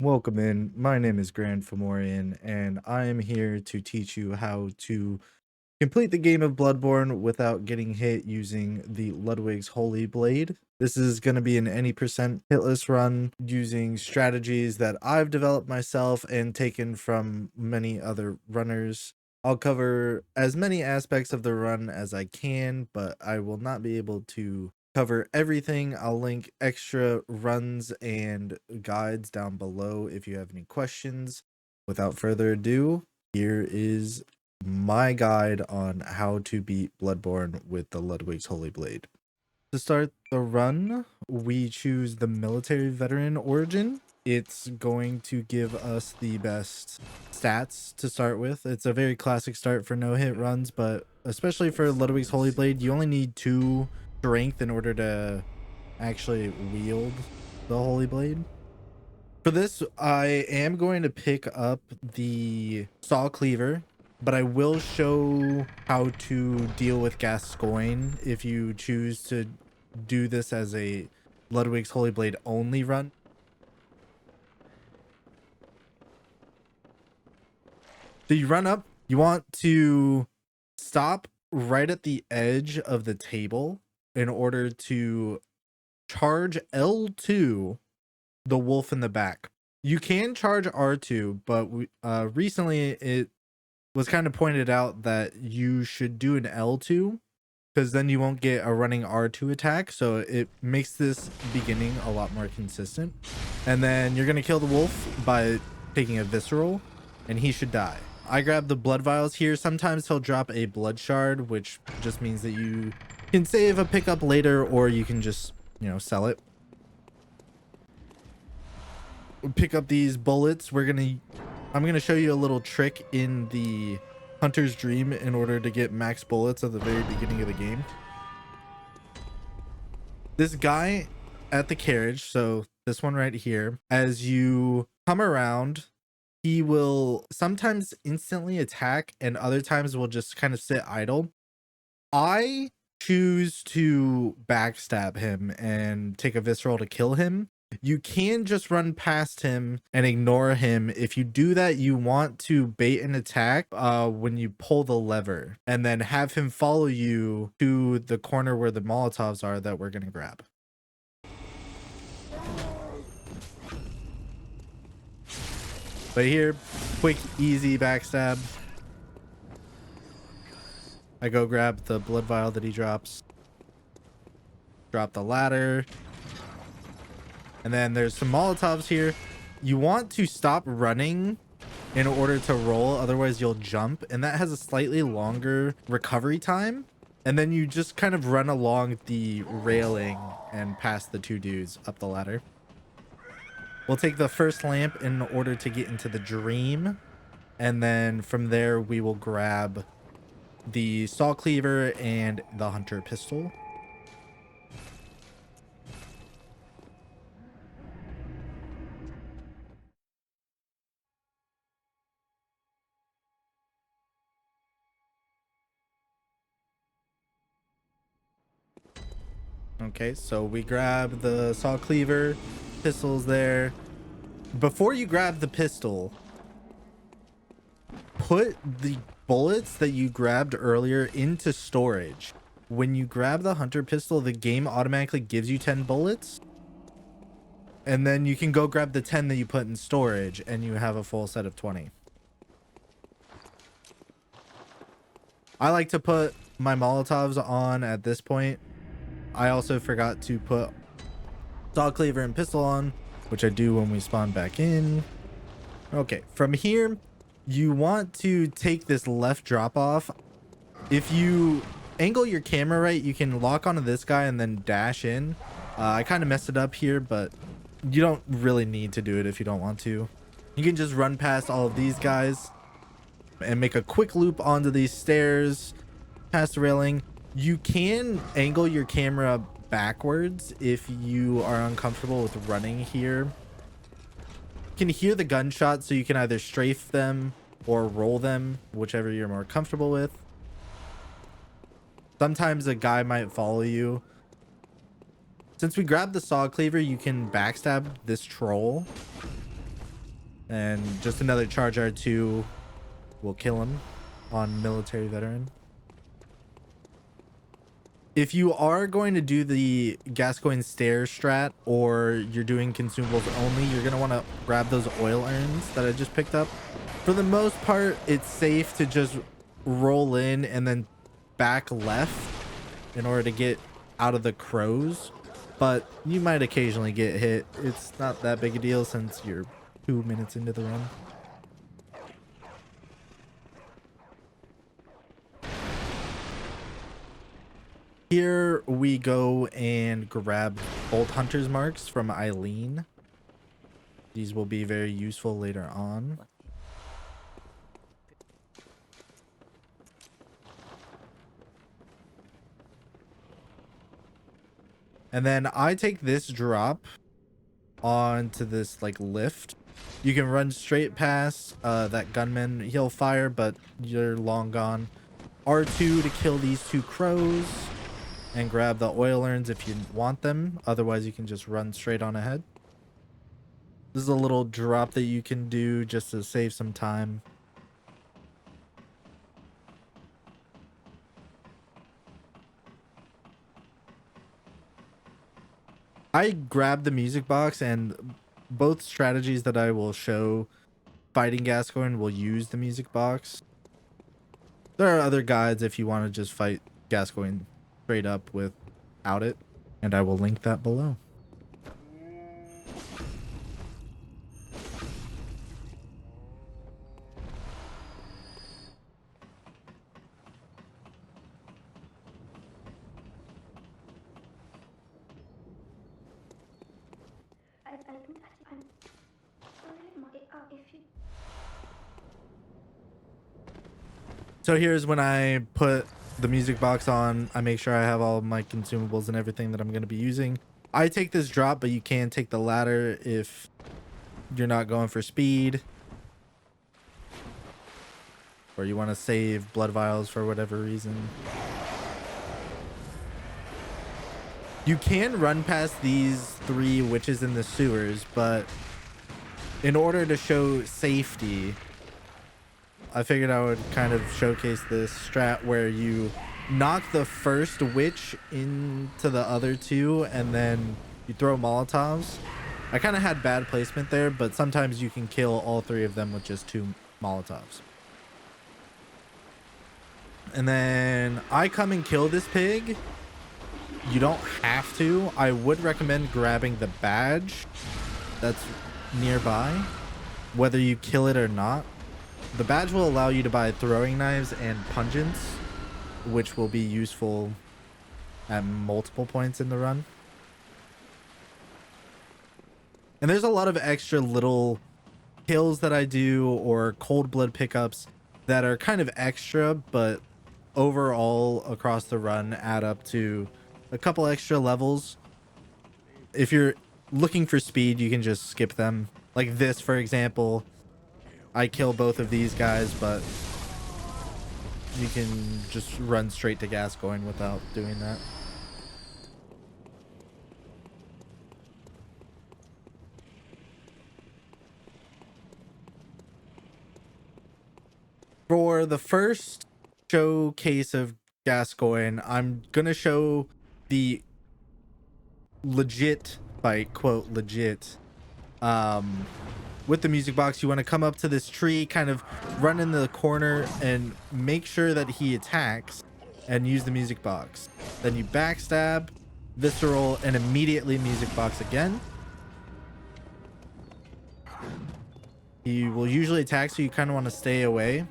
Welcome in. My name is Grand Fomorian, and I am here to teach you how to complete the game of Bloodborne without getting hit using the Ludwig's Holy Blade. This is going to be an any percent hitless run using strategies that I've developed myself and taken from many other runners. I'll cover as many aspects of the run as I can, but I will not be able to cover everything. I'll link extra runs and guides down below if you have any questions. Without further ado, here is my guide on how to beat Bloodborne with the Ludwig's Holy Blade. To start the run, we choose the military veteran origin. It's going to give us the best stats to start with. It's a very classic start for no-hit runs, but especially for Ludwig's Holy Blade, you only need 2 strength in order to actually wield the Holy Blade. For this, I am going to pick up the Saw Cleaver, but I will show how to deal with Gascoigne if you choose to do this as a Ludwig's Holy Blade only run. So you run up, you want to stop right at the edge of the table in order to charge L2 the wolf in the back. You can charge R2, but recently it was kind of pointed out that you should do an L2 because then you won't get a running R2 attack, so it makes this beginning a lot more consistent. And then you're going to kill the wolf by taking a visceral, and he should die. I grab the blood vials here. Sometimes he'll drop a blood shard, which just means that you can save a pickup later, or you can just, sell it. Pick up these bullets. I'm gonna show you a little trick in the Hunter's Dream in order to get max bullets at the very beginning of the game. This guy at the carriage, so this one right here, as you come around, he will sometimes instantly attack and other times will just kind of sit idle. I choose to backstab him and take a visceral to kill him. You can just run past him and ignore him. If you do that, you want to bait an attack when you pull the lever and then have him follow you to the corner where the Molotovs are that we're going to grab. But here, quick, easy backstab. I go grab the blood vial that he drops. Drop the ladder. And then there's some Molotovs here. You want to stop running in order to roll, otherwise you'll jump, and that has a slightly longer recovery time. And then you just kind of run along the railing and past the 2 dudes up the ladder. We'll take the first lamp in order to get into the dream, and then from there we will grab the saw cleaver and the hunter pistol. Okay, so we grab the saw cleaver, pistols there. Before you grab the pistol, put the bullets that you grabbed earlier into storage. When you grab the hunter pistol, the game automatically gives you 10 bullets. And then you can go grab the 10 that you put in storage and you have a full set of 20. I like to put my Molotovs on at this point. I also forgot to put saw cleaver and pistol on, which I do when we spawn back in. Okay, from here, you want to take this left drop off. If you angle your camera right, you can lock onto this guy and then dash in. I kind of messed it up here, but you don't really need to do it if you don't want to. You can just run past all of these guys and make a quick loop onto these stairs, past the railing. You can angle your camera backwards if you are uncomfortable with running here. You can hear the gunshots, so you can either strafe them or roll them, whichever you're more comfortable with. Sometimes a guy might follow you. Since we grabbed the saw cleaver, you can backstab this troll. And just another charge R2 will kill him on military veteran. If you are going to do the Gascoigne stair strat, or you're doing consumables only, you're going to want to grab those oil urns that I just picked up. For the most part, it's safe to just roll in and then back left in order to get out of the crows, but you might occasionally get hit. It's not that big a deal since you're 2 minutes into the run. Here we go and grab bolt hunter's marks from Eileen. These will be very useful later on. And then I take this drop onto this like lift. You can run straight past that gunman. He'll fire, but you're long gone. R2 to kill these 2 crows and grab the oil urns if you want them. Otherwise, you can just run straight on ahead. This is a little drop that you can do just to save some time. I grabbed the music box, and both strategies that I will show fighting Gascoigne will use the music box. There are other guides if you want to just fight Gascoigne straight up without it, and I will link that below. So here's when I put the music box on. I make sure I have all of my consumables and everything that I'm going to be using. I take this drop, but you can take the ladder if you're not going for speed, or you want to save blood vials for whatever reason. You can run past these 3 witches in the sewers, but in order to show safety, I figured I would kind of showcase this strat where you knock the first witch into the other 2 and then you throw Molotovs. I kind of had bad placement there, but sometimes you can kill all 3 of them with just 2 Molotovs. And then I come and kill this pig. You don't have to. I would recommend grabbing the badge that's nearby, whether you kill it or not. The badge will allow you to buy throwing knives and pungents, which will be useful at multiple points in the run. And there's a lot of extra little kills that I do, or cold blood pickups that are kind of extra, but overall across the run add up to a couple extra levels. If you're looking for speed, you can just skip them. Like this, for example. I kill both of these guys, but you can just run straight to Gascoigne without doing that. For the first showcase of Gascoigne, I'm gonna show the legit fight, quote legit, with the music box. You want to come up to this tree, kind of run in the corner and make sure that he attacks and use the music box. Then you backstab, visceral, and immediately music box again. He will usually attack, so you kind of want to stay away.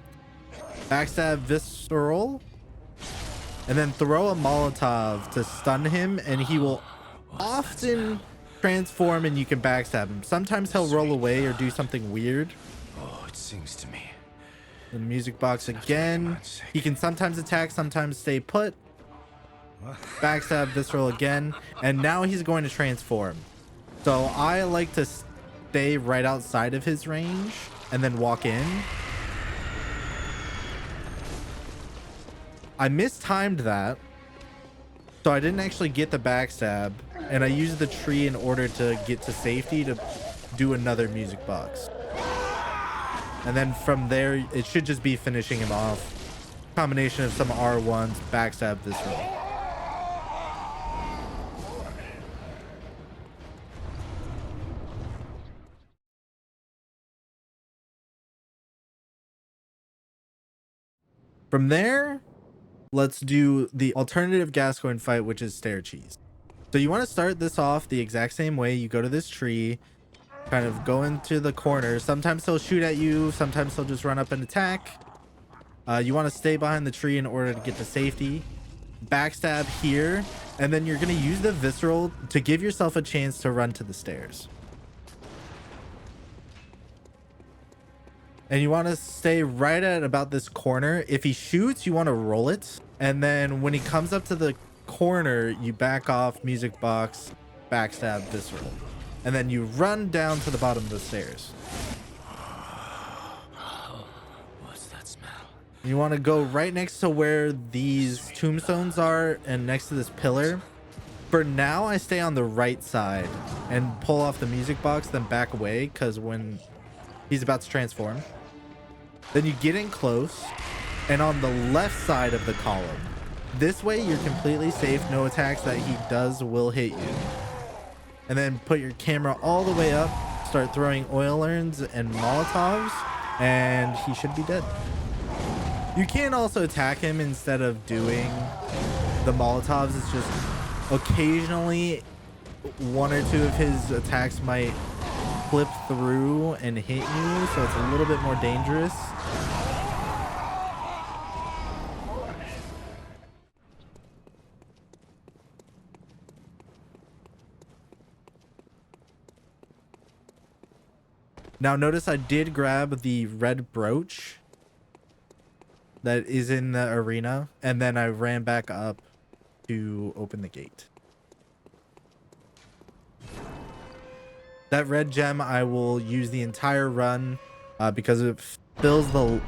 Backstab, visceral, and then throw a Molotov to stun him, and he will often transform and you can backstab him. Sometimes he'll roll away or do something weird. Oh, it sings to me. The music box again. He can sometimes attack, sometimes stay put. Backstab, visceral again, and now he's going to transform. So I like to stay right outside of his range and then walk in. I mistimed that, so I didn't actually get the backstab, and I used the tree in order to get to safety to do another music box. And then from there, it should just be finishing him off. Combination of some R1s, backstab this roll. From there, let's do the alternative Gascoigne fight, which is Stair Cheese. So you want to start this off the exact same way. You go to this tree, kind of go into the corner. Sometimes he'll shoot at you. Sometimes he'll just run up and attack. You want to stay behind the tree in order to get to safety. Backstab here, and then you're going to use the visceral to give yourself a chance to run to the stairs. And you want to stay right at about this corner. If he shoots, you want to roll it. And then when he comes up to the corner, you back off, music box, backstab, visceral. And then you run down to the bottom of the stairs. What's that smell? You want to go right next to where these tombstones are and next to this pillar. For now, I stay on the right side and pull off the music box, then back away, because when he's about to transform, then you get in close and on the left side of the column. This way, you're completely safe. No attacks that he does will hit you. And then put your camera all the way up, start throwing oil urns and Molotovs, and he should be dead. You can also attack him instead of doing the Molotovs. It's just occasionally one or two of his attacks might flip through and hit you, so it's a little bit more dangerous. Now notice I did grab the red brooch that is in the arena, and then I ran back up to open the gate. That red gem I will use the entire run because it fills the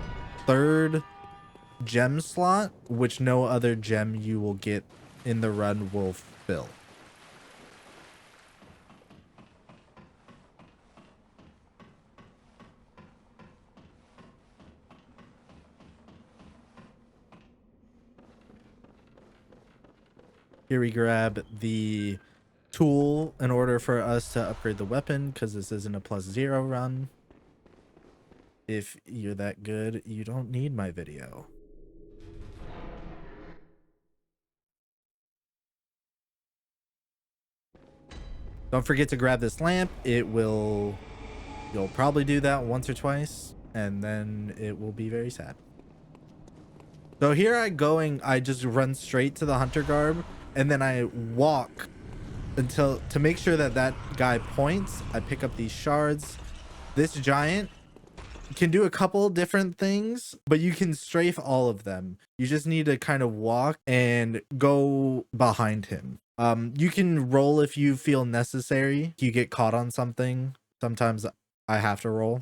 third gem slot, which no other gem you will get in the run will fill. Here we grab the tool in order for us to upgrade the weapon, because this isn't a +0 run. If you're that good, you don't need my video. Don't forget to grab this lamp. You'll probably do that once or twice, and then it will be very sad. So here I just run straight to the hunter garb, and then I walk until to make sure that that guy points. I pick up these shards. This giant can do a couple different things, but you can strafe all of them. You just need to kind of walk and go behind him. You can roll if you feel necessary. You get caught on something. Sometimes I have to roll.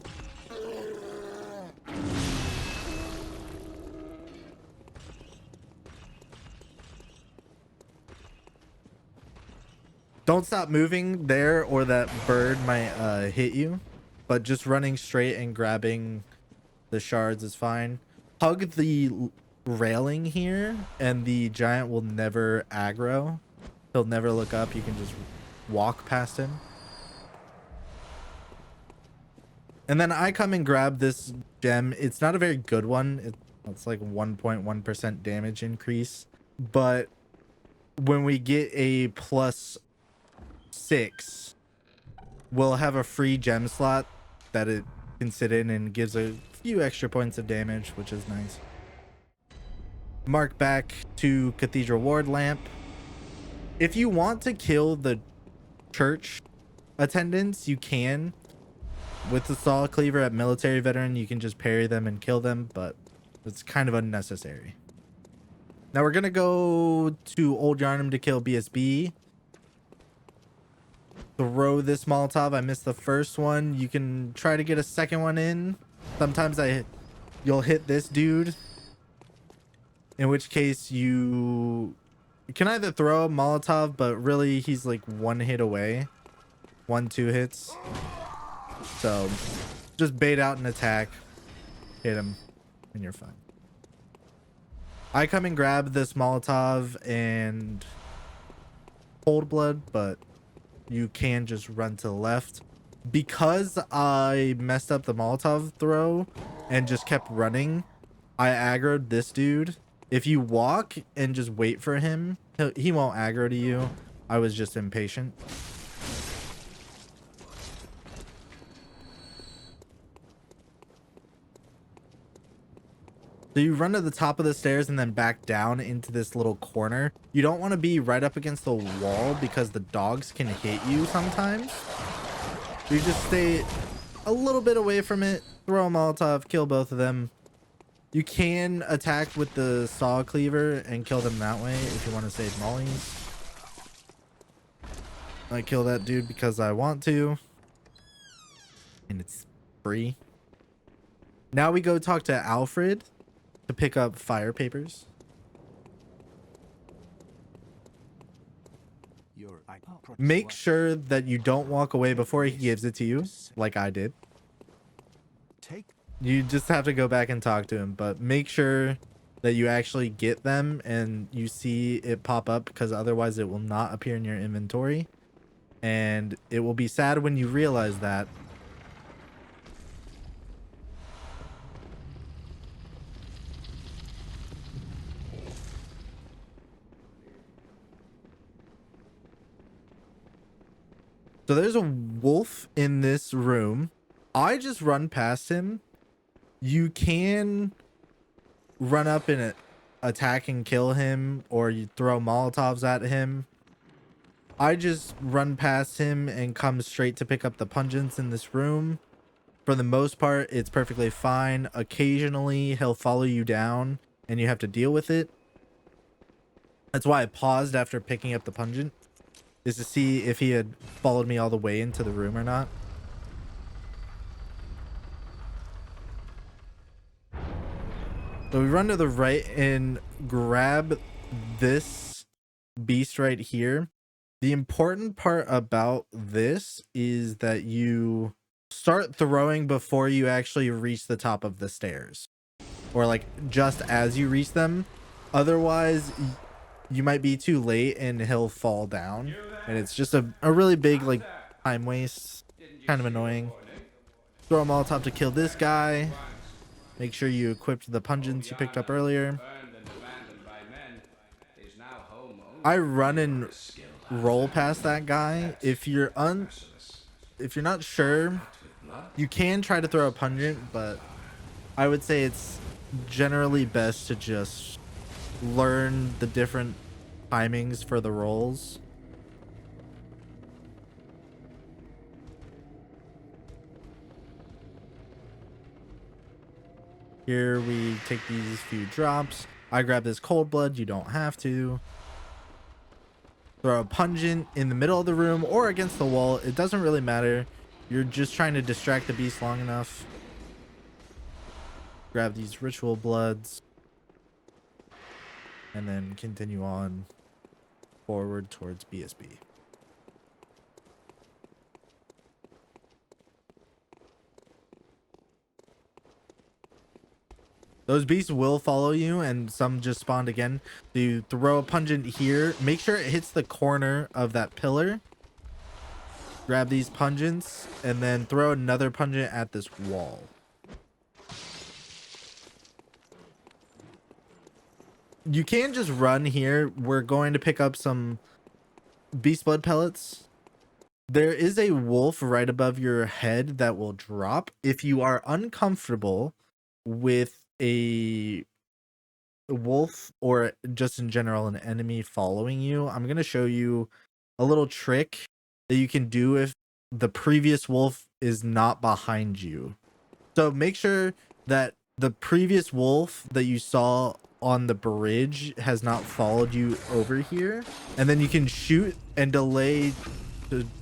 Don't stop moving there or that bird might hit you, but just running straight and grabbing the shards is fine. Hug the railing here and the giant will never aggro. He'll never look up. You can just walk past him. And then I come and grab this gem. It's not a very good one. It's like 1.1% damage increase, but when we get a +6, we'll have a free gem slot that it can sit in and gives a few extra points of damage, which is nice. Mark back to Cathedral Ward lamp. If you want to kill the church attendants, you can. With the saw cleaver at military veteran, you can just parry them and kill them, but it's kind of unnecessary. Now we're gonna go to Old Yharnam to kill BSB. Throw this Molotov. I missed the first one. You can try to get a second one in. Sometimes you'll hit this dude, in which case you can either throw a Molotov, but really he's like one hit away, 1-2 hits. So just bait out an attack. hit him, and you're fine. I come and grab this Molotov and Cold Blood, but you can just run to the left. Because I messed up the Molotov throw and just kept running, I aggroed this dude. If you walk and just wait for him, he won't aggro to you. I was just impatient. So you run to the top of the stairs and then back down into this little corner. You don't want to be right up against the wall because the dogs can hit you sometimes. You just stay a little bit away from it, throw a Molotov, kill both of them. You can attack with the saw cleaver and kill them that way if you want to save mollies. I kill that dude because I want to. And it's free. Now we go talk to Alfred to pick up fire papers. Make sure that you don't walk away before he gives it to you, like I did. You just have to go back and talk to him, but make sure that you actually get them and you see it pop up, because otherwise it will not appear in your inventory. And it will be sad when you realize that. So there's a wolf in this room. I just run past him. You can run up and attack and kill him, or you throw Molotovs at him. I just run past him and come straight to pick up the pungents in this room. For the most part, it's perfectly fine. Occasionally, he'll follow you down and you have to deal with it. That's why I paused after picking up the pungent, is to see if he had followed me all the way into the room or not. So we run to the right and grab this beast right here. The important part about this is that you start throwing before you actually reach the top of the stairs, or like just as you reach them. Otherwise you might be too late and he'll fall down, and it's just a really big like time waste. Kind of annoying. Throw a Molotov to kill this guy. Make sure you equipped the pungents you picked up earlier. I run and roll past that guy. If you're not sure, you can try to throw a pungent, but I would say it's generally best to just learn the different timings for the rolls. Here we take these few drops. I grab this cold blood. You don't have to. Throw a pungent in the middle of the room or against the wall. It doesn't really matter. You're just trying to distract the beast long enough. Grab these ritual bloods. And then continue on forward towards BSB. Those beasts will follow you, and some just spawned again. So you throw a pungent here. Make sure it hits the corner of that pillar. Grab these pungents, and then throw another pungent at this wall. You can just run here. We're going to pick up some beast blood pellets. There is a wolf right above your head that will drop. If you are uncomfortable with a wolf, or just in general an enemy following you, I'm going to show you a little trick that you can do if the previous wolf is not behind you. So make sure that the previous wolf that you saw on the bridge has not followed you over here, and then you can shoot and delay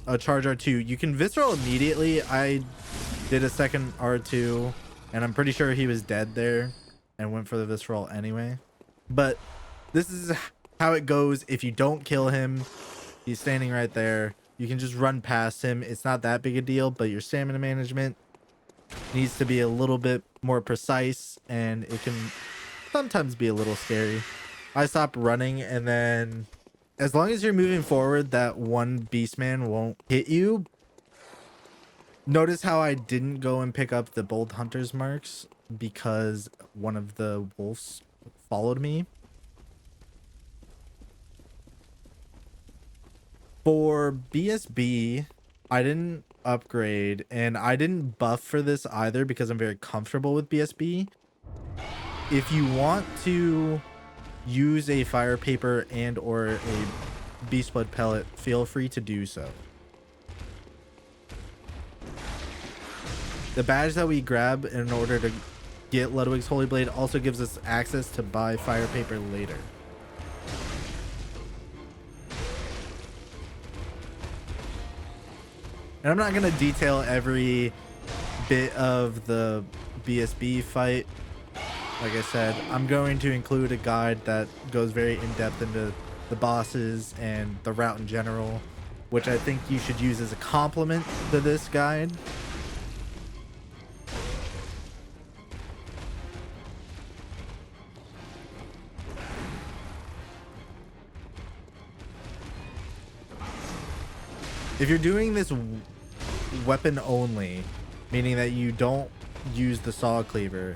a charge R2. You can visceral immediately. I did a second R2 and I'm pretty sure he was dead there and went for the visceral anyway. But this is how it goes. If you don't kill him, he's standing right there. You can just run past him. It's not that big a deal, but your stamina management needs to be a little bit more precise, and it can sometimes be a little scary. I stop running, and then as long as you're moving forward, that one beastman won't hit you. Notice how I didn't go and pick up the bold hunter's marks because one of the wolves followed me. For BSB, I didn't upgrade, and I didn't buff for this either because I'm very comfortable with BSB. If you want to use a fire paper and or a beast blood pellet, feel free to do so. The badge that we grab in order to get Ludwig's Holy Blade also gives us access to buy fire paper later. And I'm not going to detail every bit of the BSB fight. Like I said, I'm going to include a guide that goes very in-depth into the bosses and the route in general, which I think you should use as a complement to this guide. If you're doing this weapon only, meaning that you don't use the saw cleaver,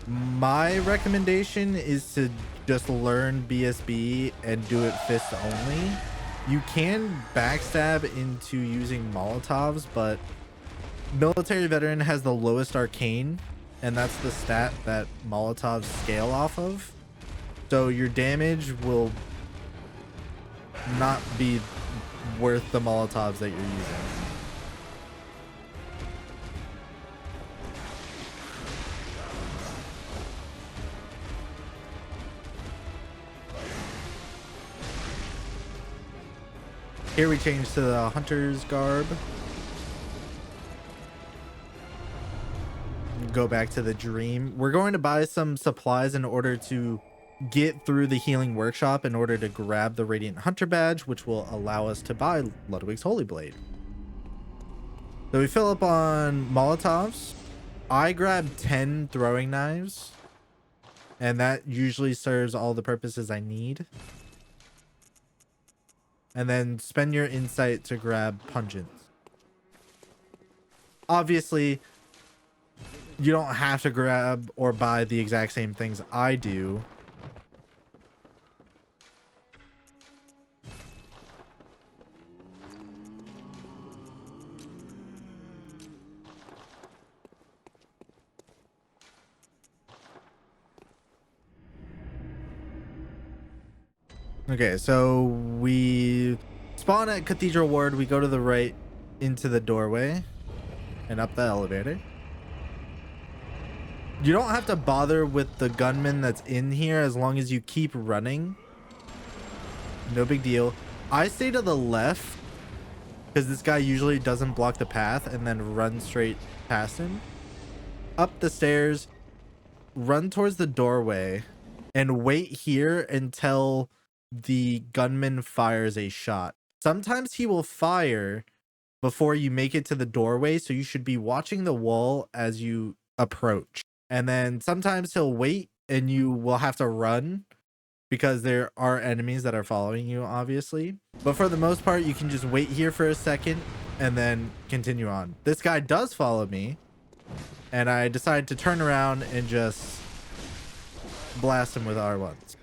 my recommendation is to just learn BSB and do it fist only. You can backstab into using Molotovs, but military veteran has the lowest arcane, and that's the stat that Molotovs scale off of. So your damage will not be worth the Molotovs that you're using. Here we change to the hunter's garb. Go back to the dream. We're going to buy some supplies in order to get through the healing workshop in order to grab the Radiant Hunter badge, which will allow us to buy Ludwig's Holy Blade. So we fill up on Molotovs. I grab 10 throwing knives, and that usually serves all the purposes I need. And then spend your insight to grab pungents. Obviously, you don't have to grab or buy the exact same things I do. Okay, so we spawn at Cathedral Ward. We go to the right into the doorway and up the elevator. You don't have to bother with the gunman that's in here as long as you keep running. No big deal. I stay to the left because this guy usually doesn't block the path, and then run straight past him. Up the stairs, run towards the doorway, and wait here until the gunman fires a shot. Sometimes he will fire before you make it to the doorway, so you should be watching the wall as you approach. And then sometimes he'll wait and you will have to run because there are enemies that are following you, obviously. But for the most part, you can just wait here for a second and then continue on. This guy does follow me, and I decided to turn around and just blast him with R1s.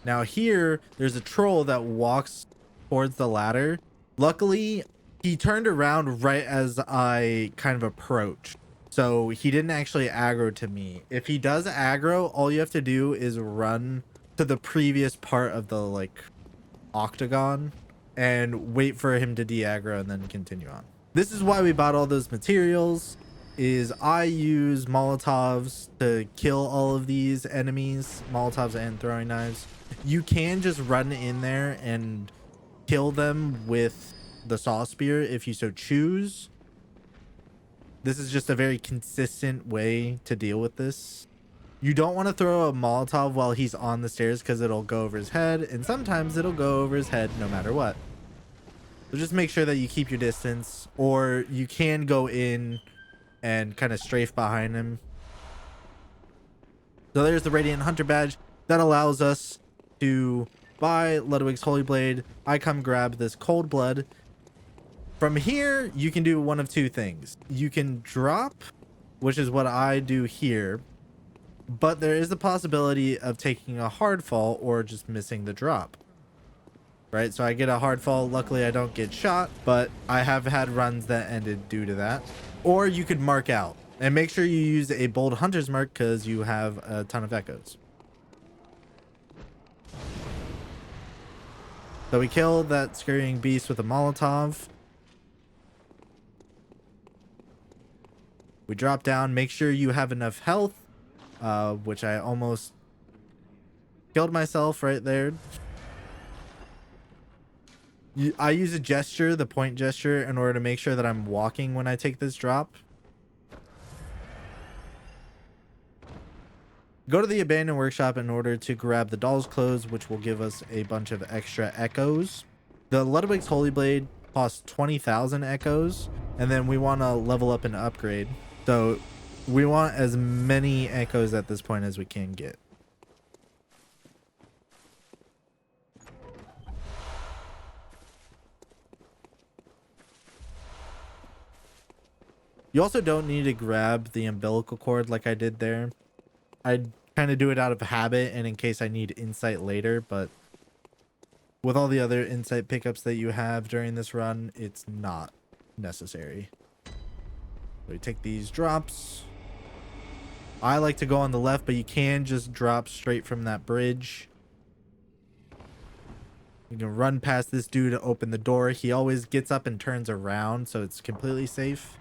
Now here, there's a troll that walks towards the ladder. Luckily, he turned around right as I kind of approached. So he didn't actually aggro to me. If he does aggro, all you have to do is run to the previous part of the like octagon and wait for him to de-aggro and then continue on. This is why we bought all those materials. Is I use Molotovs to kill all of these enemies, Molotovs and throwing knives. You can just run in there and kill them with the saw spear if you so choose. This is just a very consistent way to deal with this. You don't want to throw a Molotov while he's on the stairs because it'll go over his head, and sometimes it'll go over his head no matter what. So just make sure that you keep your distance, or you can go in and kind of strafe behind him. So there's the Radiant Hunter badge that allows us to buy Ludwig's Holy Blade. I come grab this Cold Blood. From here, you can do one of two things. You can drop, which is what I do here, but there is the possibility of taking a hard fall or just missing the drop. Right, so I get a hard fall. Luckily, I don't get shot, but I have had runs that ended due to that. Or you could mark out, and make sure you use a bold hunter's mark because you have a ton of echoes. So we killed that scurrying beast with a Molotov. We drop down. Make sure you have enough health, which I almost killed myself right there. I use a gesture, the point gesture, in order to make sure that I'm walking when I take this drop. Go to the abandoned workshop in order to grab the doll's clothes, which will give us a bunch of extra echoes. The Ludwig's Holy Blade costs 20,000 echoes, and then we want to level up and upgrade. So we want as many echoes at this point as we can get. You also don't need to grab the umbilical cord like I did there. I kind of do it out of habit and in case I need insight later, but with all the other insight pickups that you have during this run, it's not necessary. We take these drops. I like to go on the left, but you can just drop straight from that bridge. You can run past this dude to open the door. He always gets up and turns around, so it's completely safe.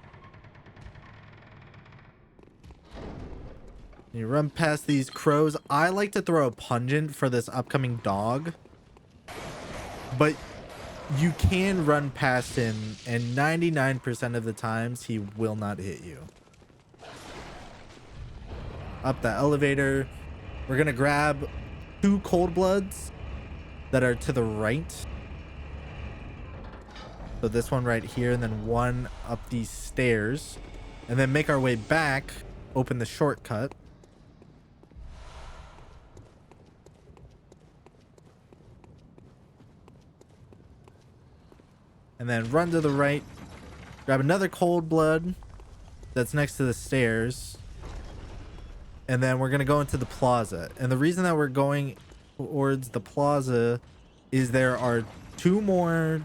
You run past these crows. I like to throw a pungent for this upcoming dog, but you can run past him, and 99% of the times he will not hit you. Up the elevator. We're gonna grab 2 cold bloods that are to the right. So this one right here, and then one up these stairs, and then make our way back, open the shortcut. And then run to the right, grab another cold blood that's next to the stairs. And then we're going to go into the plaza. And the reason that we're going towards the plaza is there are 2 more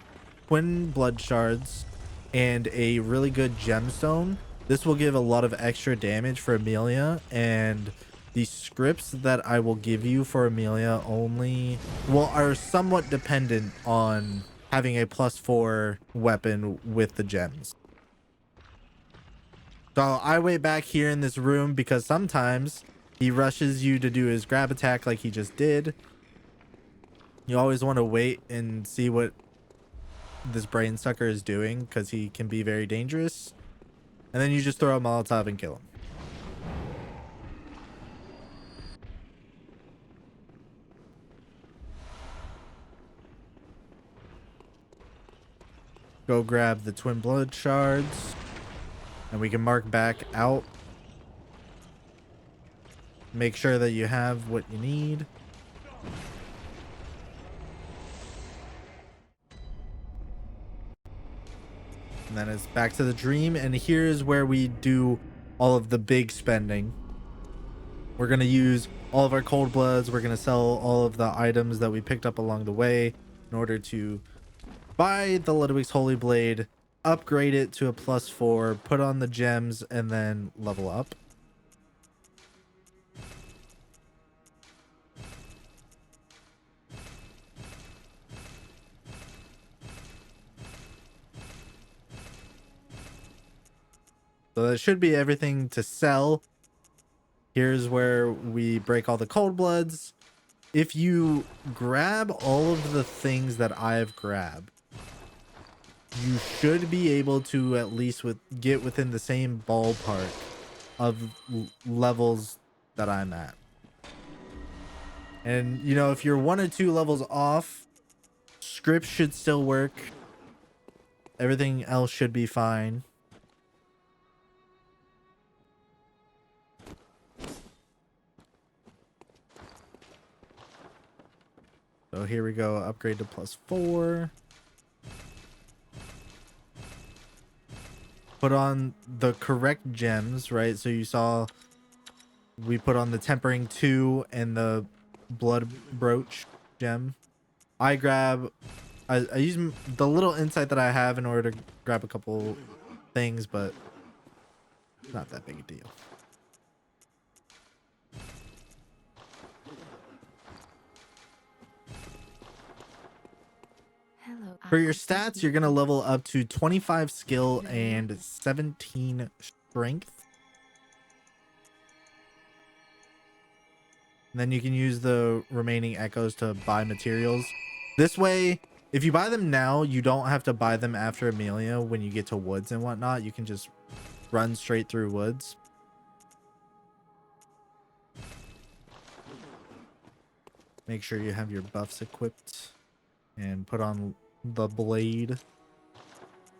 twin blood shards and a really good gemstone. This will give a lot of extra damage for Amelia, and the scripts that I will give you for Amelia only, well, are somewhat dependent on having a +4 weapon with the gems. So I wait back here in this room because sometimes he rushes you to do his grab attack like he just did. You always want to wait and see what this brain sucker is doing because he can be very dangerous. And then you just throw a Molotov and kill him. Go grab the twin blood shards, and we can mark back out. Make sure that you have what you need. And then it's back to the dream, and here's where we do all of the big spending. We're going to use all of our cold bloods. We're going to sell all of the items that we picked up along the way in order to buy the Ludwig's Holy Blade, upgrade it to a +4, put on the gems, and then level up. So that should be everything to sell. Here's where we break all the cold bloods. If you grab all of the things that I've grabbed, you should be able to at least get within the same ballpark of levels that I'm at. And you know, if you're 1 or 2 levels off, scripts should still work. Everything else should be fine. So here we go, upgrade to +4. Put on the correct gems, right? So you saw we put on the tempering 2 and the blood brooch gem. I use the little insight that I have in order to grab a couple things, but not that big a deal. Hello. For your stats, you're going to level up to 25 skill and 17 strength. And then you can use the remaining echoes to buy materials. This way, if you buy them now, you don't have to buy them after Amelia when you get to woods and whatnot. You can just run straight through woods. Make sure you have your buffs equipped and put on the blade.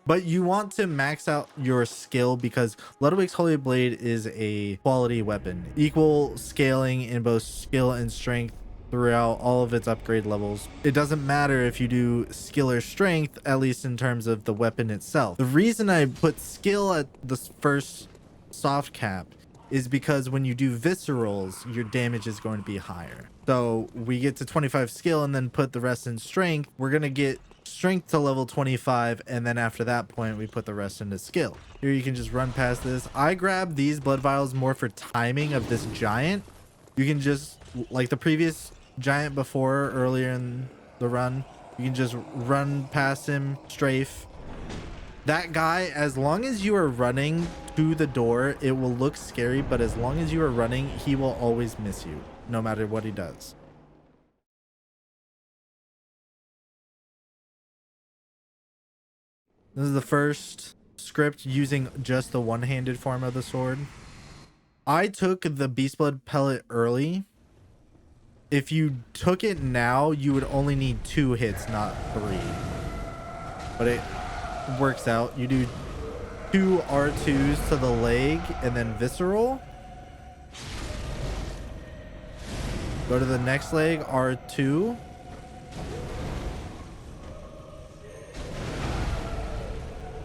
But you want to max out your skill because Ludwig's Holy Blade is a quality weapon. Equal scaling in both skill and strength throughout all of its upgrade levels. It doesn't matter if you do skill or strength, at least in terms of the weapon itself. The reason I put skill at the first soft cap is because when you do viscerals, your damage is going to be higher. So we get to 25 skill and then put the rest in strength. We're going to get strength to level 25, and then after that point we put the rest into skill. Here you can just run past this. I grab these blood vials more for timing of this giant. You can just, like the previous giant before earlier in the run, you can just run past him, strafe. That guy, as long as you are running to the door, it will look scary, but as long as you are running, he will always miss you, no matter what he does. This is the first script using just the one-handed form of the sword. I took the beast blood pellet early. If you took it now, you would only need 2 hits, not 3. But it works out. You do 2 R2s to the leg and then visceral. Go to the next leg, R2.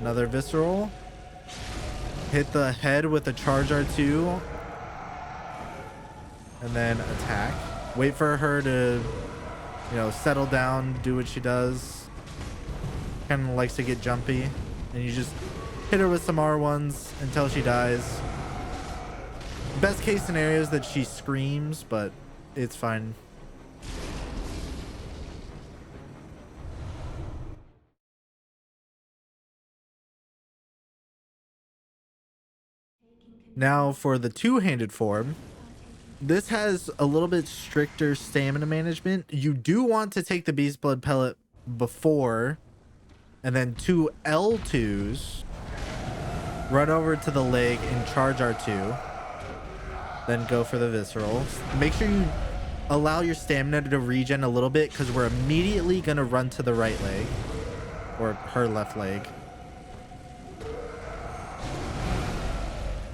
Another visceral. Hit the head with a charge R2. And then attack. Wait for her to, settle down, do what she does. Kind of likes to get jumpy. And you just hit her with some R1s until she dies. Best case scenario is that she screams, but it's fine. Now for the two-handed form, this has a little bit stricter stamina management. You do want to take the beast blood pellet before, and then 2 L2s, run over to the leg and charge R2, then go for the viscerals. Make sure you allow your stamina to regen a little bit because we're immediately going to run to the right leg, or her left leg.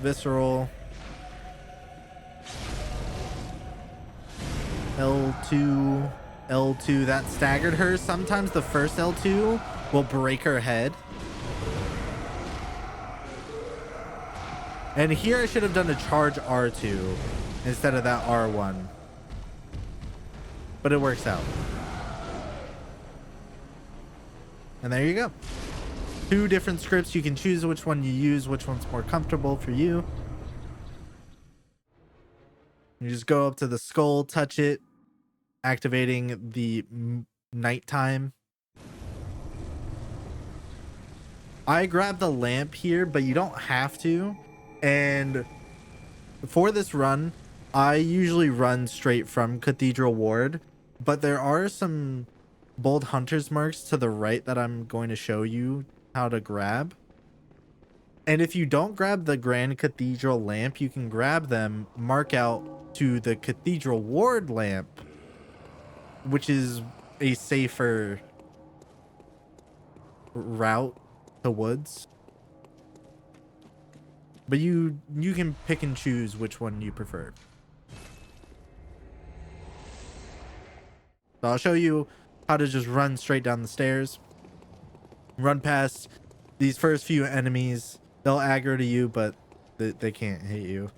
Visceral. L2. L2. That staggered her. Sometimes the first L2 will break her head. And here I should have done a charge R2 instead of that R1. But it works out. And there you go. 2 different scripts. You can choose which one you use, which one's more comfortable for you. You just go up to the skull, touch it, activating the nighttime. I grabbed the lamp here, but you don't have to. And for this run, I usually run straight from Cathedral Ward, but there are some bold hunter's marks to the right that I'm going to show you how to grab. And if you don't grab the Grand Cathedral lamp, you can grab them, mark out to the Cathedral Ward lamp, which is a safer route to woods. But you can pick and choose which one you prefer. So I'll show you how to just run straight down the stairs. Run past these first few enemies. They'll aggro to you, but they can't hit you.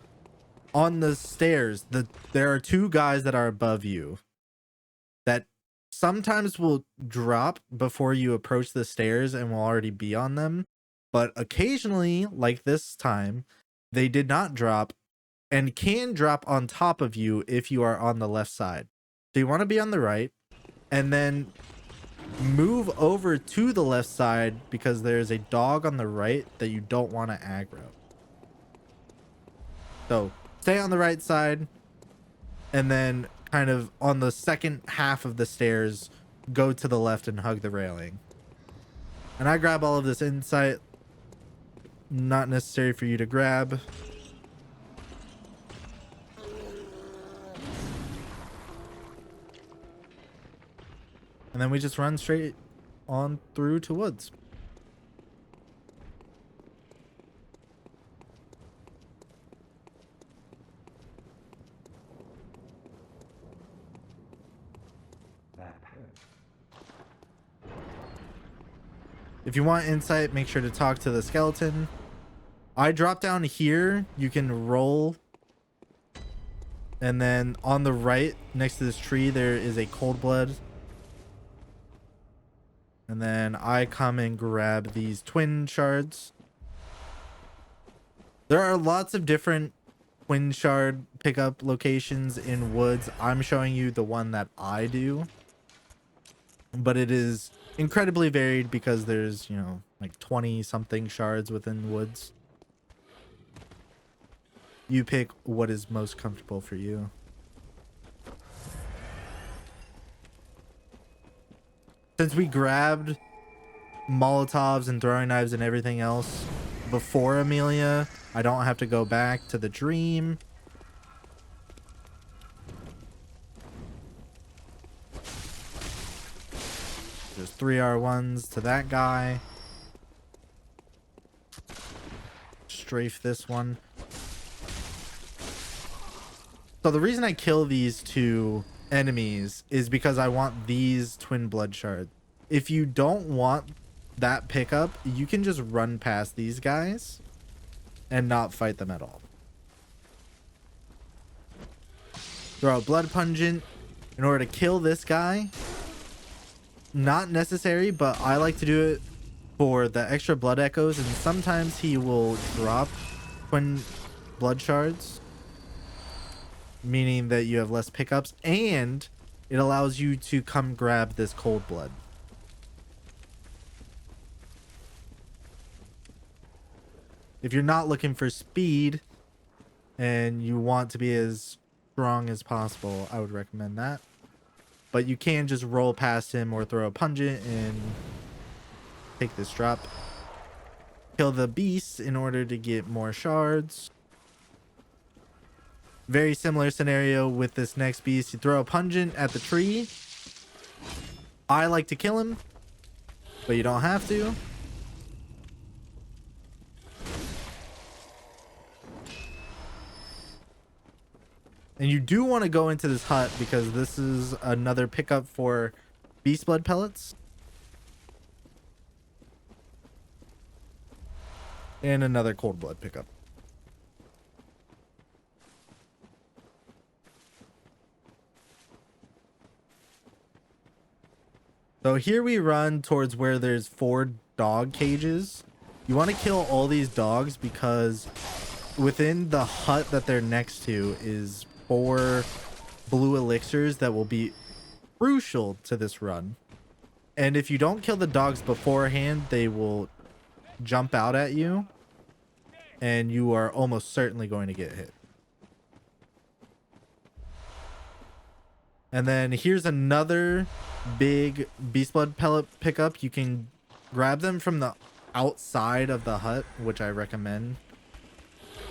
On the stairs, there are two guys that are above you that sometimes will drop before you approach the stairs and will already be on them. But occasionally, like this time, they did not drop and can drop on top of you if you are on the left side. So you want to be on the right and then move over to the left side because there's a dog on the right that you don't want to aggro. So stay on the right side and then kind of on the second half of the stairs, go to the left and hug the railing. And I grab all of this insight. Not necessary for you to grab. And then we just run straight on through to woods. If you want insight, make sure to talk to the skeleton. I drop down here. You can roll. And then on the right, next to this tree, there is a cold blood. And then I come and grab these twin shards. There are lots of different twin shard pickup locations in woods. I'm showing you the one that I do. But it is incredibly varied because there's, you know, like 20 something shards within woods. You pick what is most comfortable for you. Since we grabbed Molotovs and throwing knives and everything else before Amelia, I don't have to go back to the dream. There's 3 R1s to that guy. Strafe this one. So the reason I kill these two enemies is because I want these twin blood shards. If you don't want that pickup, you can just run past these guys and not fight them at all. Throw out blood pungent in order to kill this guy. Not necessary, but I like to do it for the extra blood echoes, and sometimes he will drop twin blood shards, meaning that you have less pickups, and it allows you to come grab this cold blood. If you're not looking for speed and you want to be as strong as possible, I would recommend that. But you can just roll past him or throw a pungent and take this drop. Kill the beast in order to get more shards. Very similar scenario with this next beast. You throw a pungent at the tree. I like to kill him, but you don't have to. And you do want to go into this hut because this is another pickup for beast blood pellets. And another cold blood pickup. So here we run towards where there's 4 dog cages. You want to kill all these dogs because within the hut that they're next to is 4 blue elixirs that will be crucial to this run. And if you don't kill the dogs beforehand, they will jump out at you and you are almost certainly going to get hit. And then here's another big beast blood pellet pickup. You can grab them from the outside of the hut, which I recommend.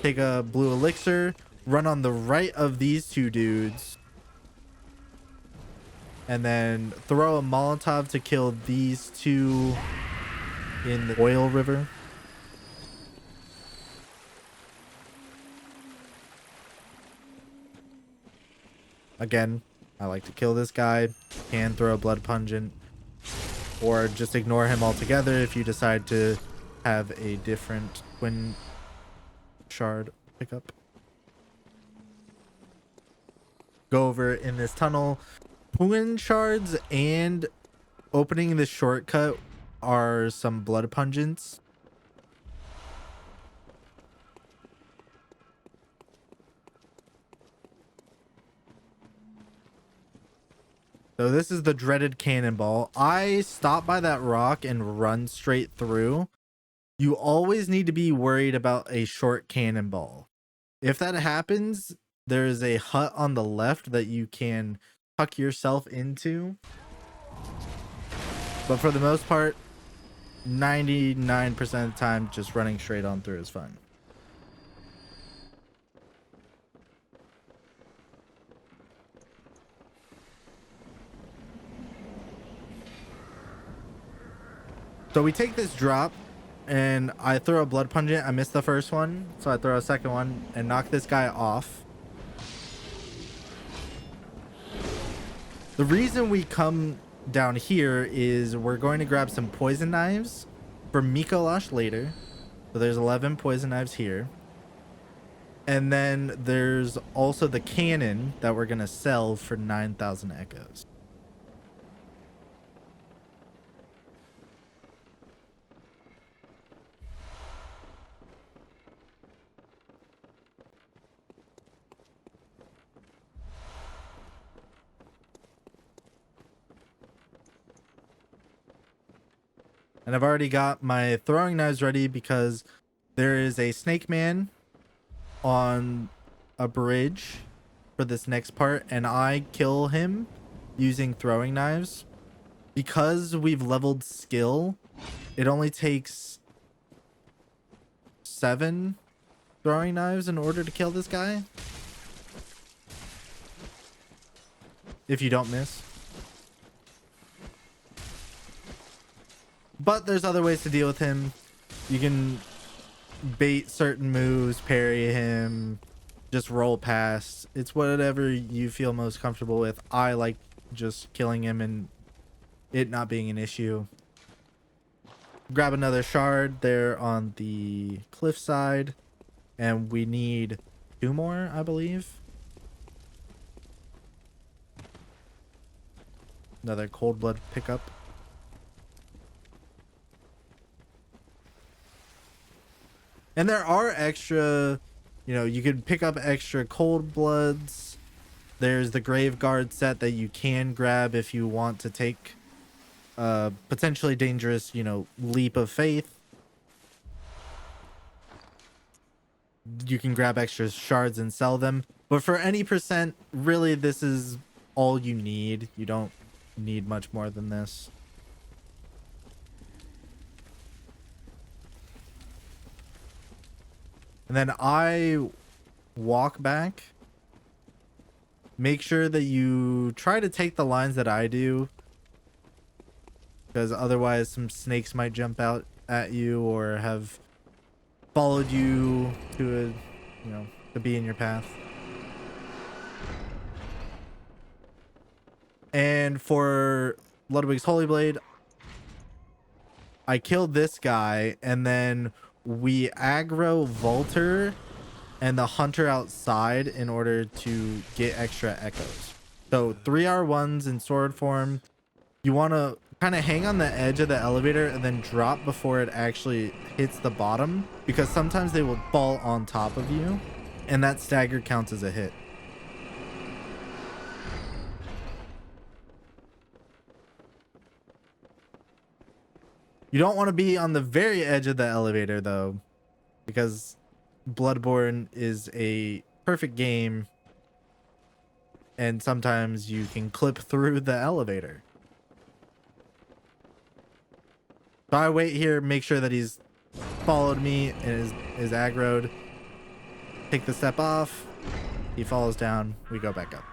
Take a blue elixir, run on the right of these 2 dudes, and then throw a Molotov to kill these 2 in the oil river. Again, I like to kill this guy. Can throw a blood pungent, or just ignore him altogether if you decide to have a different twin shard pickup. Go over in this tunnel. Twin shards and opening this shortcut are some blood pungents. So this is the dreaded cannonball. I stop by that rock and run straight through. You always need to be worried about a short cannonball. If that happens, there is a hut on the left that you can tuck yourself into. But for the most part, 99% of the time, just running straight on through is fine. So we take this drop and I throw a blood pungent. I missed the first one, so I throw a second one and knock this guy off. The reason we come down here is we're going to grab some poison knives for Micolash later. So there's 11 poison knives here. And then there's also the cannon that we're going to sell for 9,000 echoes. And I've already got my throwing knives ready because there is a snake man on a bridge for this next part, and I kill him using throwing knives. Because we've leveled skill, it only takes 7 throwing knives in order to kill this guy. If you don't miss. But there's other ways to deal with him. You can bait certain moves, parry him, just roll past. It's whatever you feel most comfortable with. I like just killing him and it not being an issue. Grab another shard there on the cliff side. And we need 2 more, I believe. Another cold blood pickup. And there are extra, you know, you could pick up extra cold bloods. There's the grave guard set that you can grab if you want to take a potentially dangerous, you know, leap of faith. You can grab extra shards and sell them. But for any percent, really, this is all you need. You don't need much more than this. And then I walk back. Make sure that you try to take the lines that I do, because otherwise some snakes might jump out at you or have followed you to to be in your path. And for Ludwig's Holy Blade, I killed this guy, and then we aggro Volter and the hunter outside in order to get extra echoes. So 3R1s in sword form. You want to kind of hang on the edge of the elevator and then drop before it actually hits the bottom, because sometimes they will fall on top of you and that stagger counts as a hit. You don't want to be on the very edge of the elevator though, because Bloodborne is a perfect game and sometimes you can clip through the elevator. So I wait here, make sure that he's followed me and is aggroed. Take the step off. He falls down. We go back up.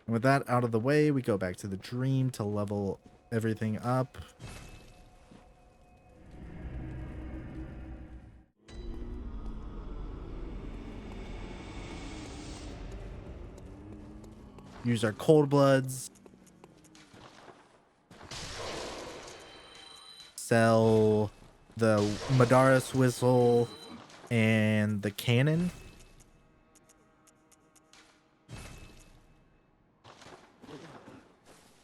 And with that out of the way, we go back to the dream to level everything up. Use our cold bloods. Sell the Madaris whistle and the cannon.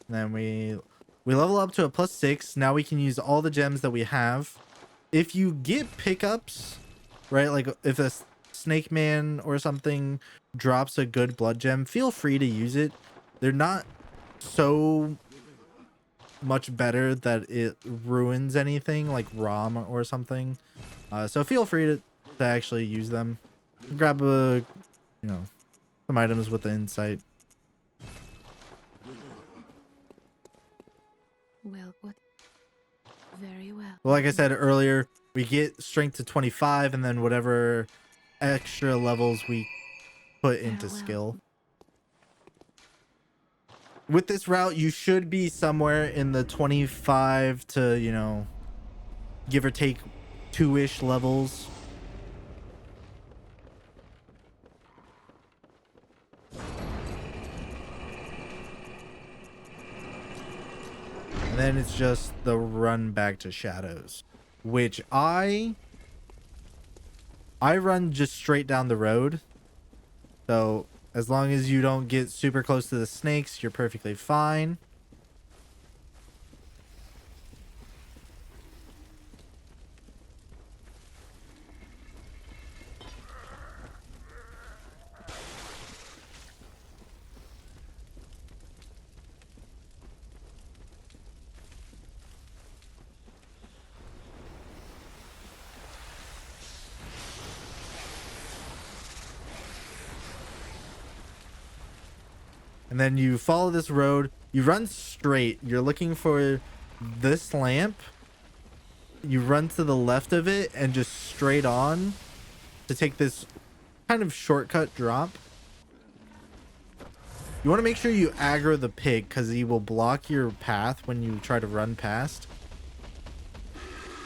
And then we level up to a +6. Now we can use all the gems that we have. If you get pickups, right, like if a snake man or something drops a good blood gem, feel free to use it. They're not so much better that it ruins anything like ROM or something. So feel free to actually use them. Grab some items with the insight. Well, what? Very well. Well, like I said earlier, we get strength to 25 and then whatever extra levels we put into skill. With this route, you should be somewhere in the 25 to, give or take 2-ish levels. And then it's just the run back to Shadows, which I run just straight down the road. So as long as you don't get super close to the snakes, you're perfectly fine. And then you follow this road, you run straight, you're looking for this lamp, you run to the left of it and just straight on to take this kind of shortcut drop. You want to make sure you aggro the pig because he will block your path when you try to run past.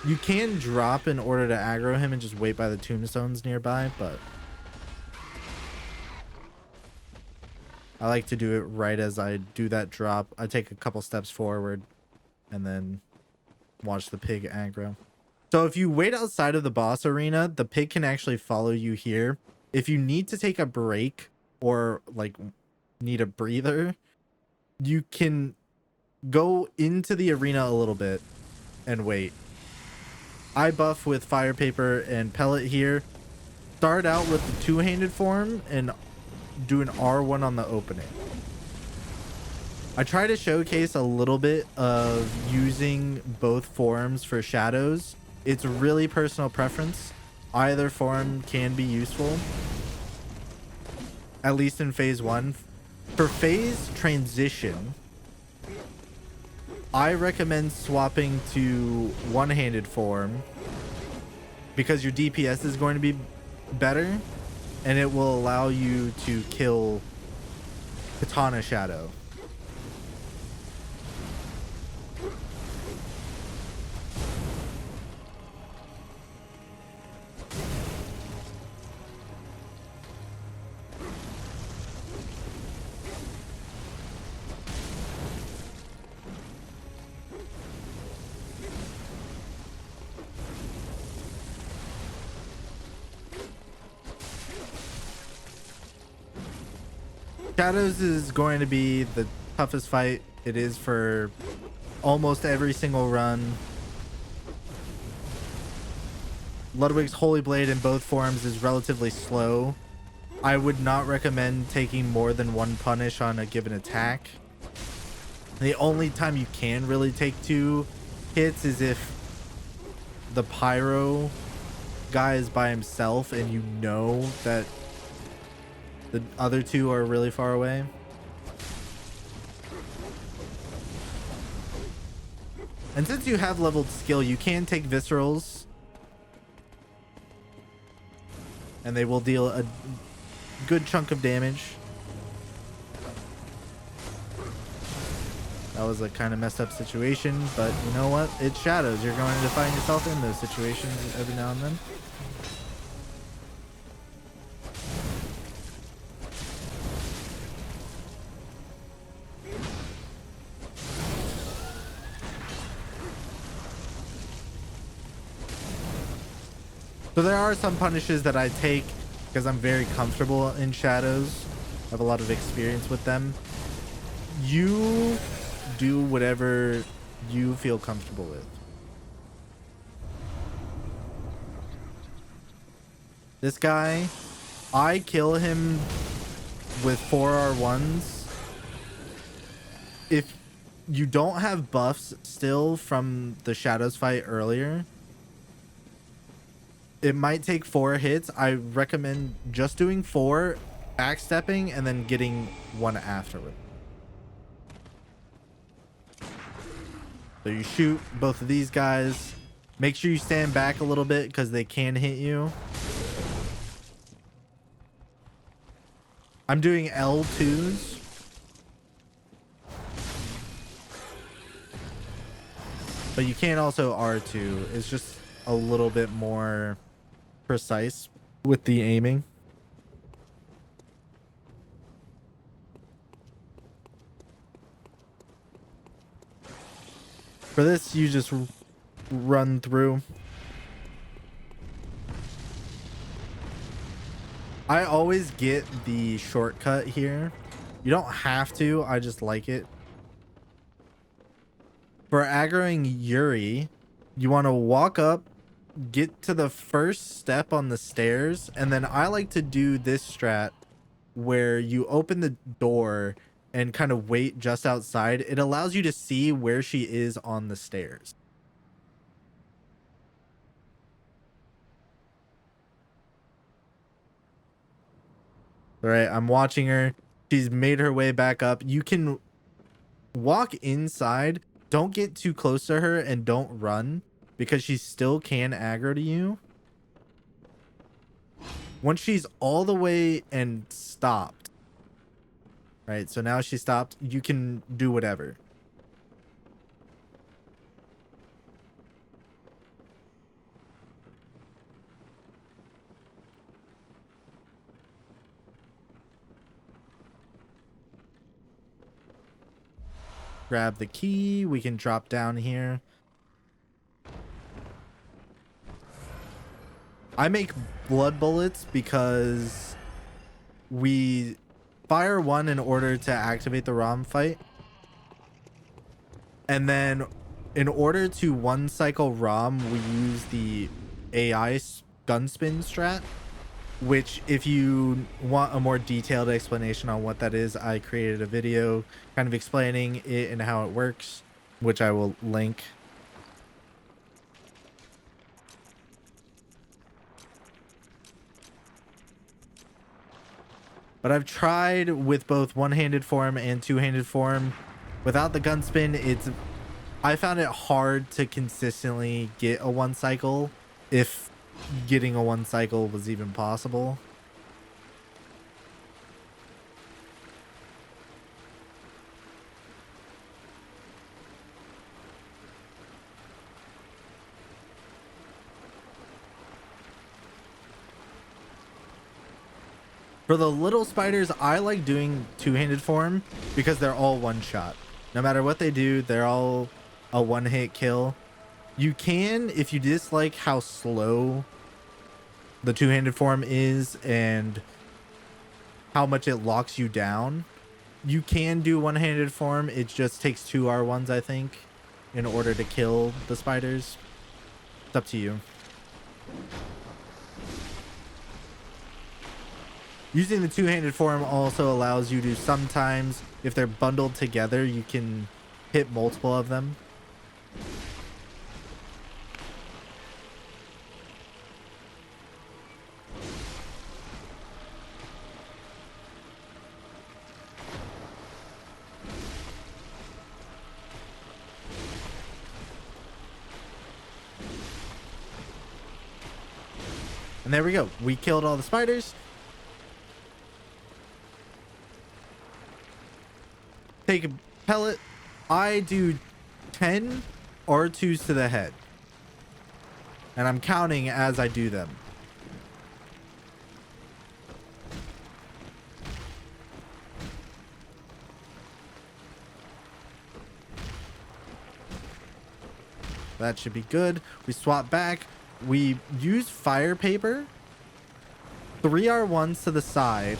You can drop in order to aggro him and just wait by the tombstones nearby, but I like to do it right as I do that drop. I take a couple steps forward and then watch the pig aggro. So if you wait outside of the boss arena, the pig can actually follow you here. If you need to take a break or like need a breather, you can go into the arena a little bit and wait. I buff with fire paper and pellet here. Start out with the two-handed form and do an R1 on the opening. I try to showcase a little bit of using both forms for shadows. It's really personal preference. Either form can be useful, at least in phase 1. For phase transition, I recommend swapping to one-handed form because your DPS is going to be better and it will allow you to kill Katana Shadow. Shadows is going to be the toughest fight. It is for almost every single run. Ludwig's Holy Blade in both forms is relatively slow. I would not recommend taking more than one punish on a given attack. The only time you can really take 2 hits is if the pyro guy is by himself and you know that the other 2 are really far away. And since you have leveled skill, you can take viscerals. And they will deal a good chunk of damage. That was a kind of messed up situation, but you know what? It's shadows. You're going to find yourself in those situations every now and then. So there are some punishes that I take because I'm very comfortable in shadows. I have a lot of experience with them. You do whatever you feel comfortable with. This guy, I kill him with 4R1s. If you don't have buffs still from the shadows fight earlier, it might take 4 hits. I recommend just doing 4, backstepping, and then getting 1 afterward. So you shoot both of these guys. Make sure you stand back a little bit because they can hit you. I'm doing L2s. But you can also R2. It's just a little bit more precise with the aiming. For this, you just run through. I always get the shortcut here. You don't have to, I just like it. For aggroing Yuri, you want to walk up, get to the first step on the stairs, and then I like to do this strat where you open the door and kind of wait just outside. It allows you to see where she is on the stairs. All right, I'm watching her. She's made her way back up. You can walk inside. Don't get too close to her and don't run because she still can aggro to you. Once she's all the way and stopped. Right, so now she stopped. You can do whatever. Grab the key. We can drop down here. I make blood bullets because we fire 1 in order to activate the ROM fight. And then in order to 1 cycle ROM, we use the AI gun spin strat, which if you want a more detailed explanation on what that is, I created a video kind of explaining it and how it works, which I will link. But I've tried with both one-handed form and two-handed form. Without the gun spin, I found it hard to consistently get a 1 cycle, if getting a 1 cycle was even possible. For the little spiders, I like doing two-handed form because they're all one shot. No matter what they do, they're all a one-hit kill. You can, if you dislike how slow the two-handed form is and how much it locks you down, you can do one-handed form. It just takes 2 R1s, I think, in order to kill the spiders. It's up to you. Using the two-handed form also allows you to sometimes, if they're bundled together, you can hit multiple of them. And there we go. We killed all the spiders. Take a pellet, I do 10 R2s to the head. And I'm counting as I do them. That should be good. We swap back. We use fire paper. 3 R1s to the side.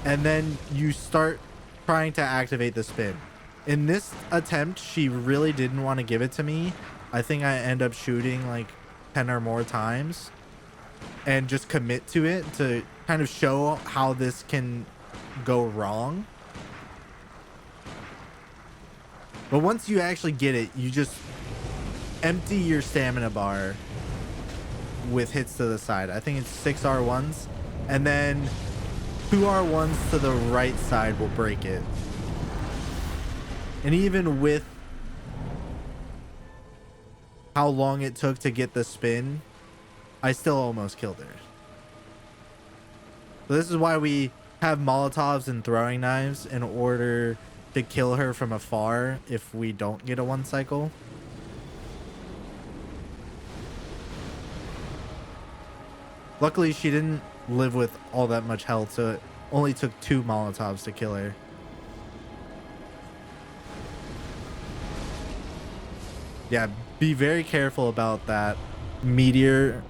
And then you start trying to activate the spin. In this attempt, she really didn't want to give it to me. I think I end up shooting like 10 or more times. And just commit to it to kind of show how this can go wrong. But once you actually get it, you just empty your stamina bar with hits to the side. I think it's 6 R1s, and then 2 R1s to the right side will break it. And even with how long it took to get the spin, I still almost killed her. So this is why we have Molotovs and throwing knives, in order to kill her from afar if we don't get a 1 cycle. Luckily, she didn't live with all that much health, so it only took 2 Molotovs to kill her. Yeah, be very careful about that meteor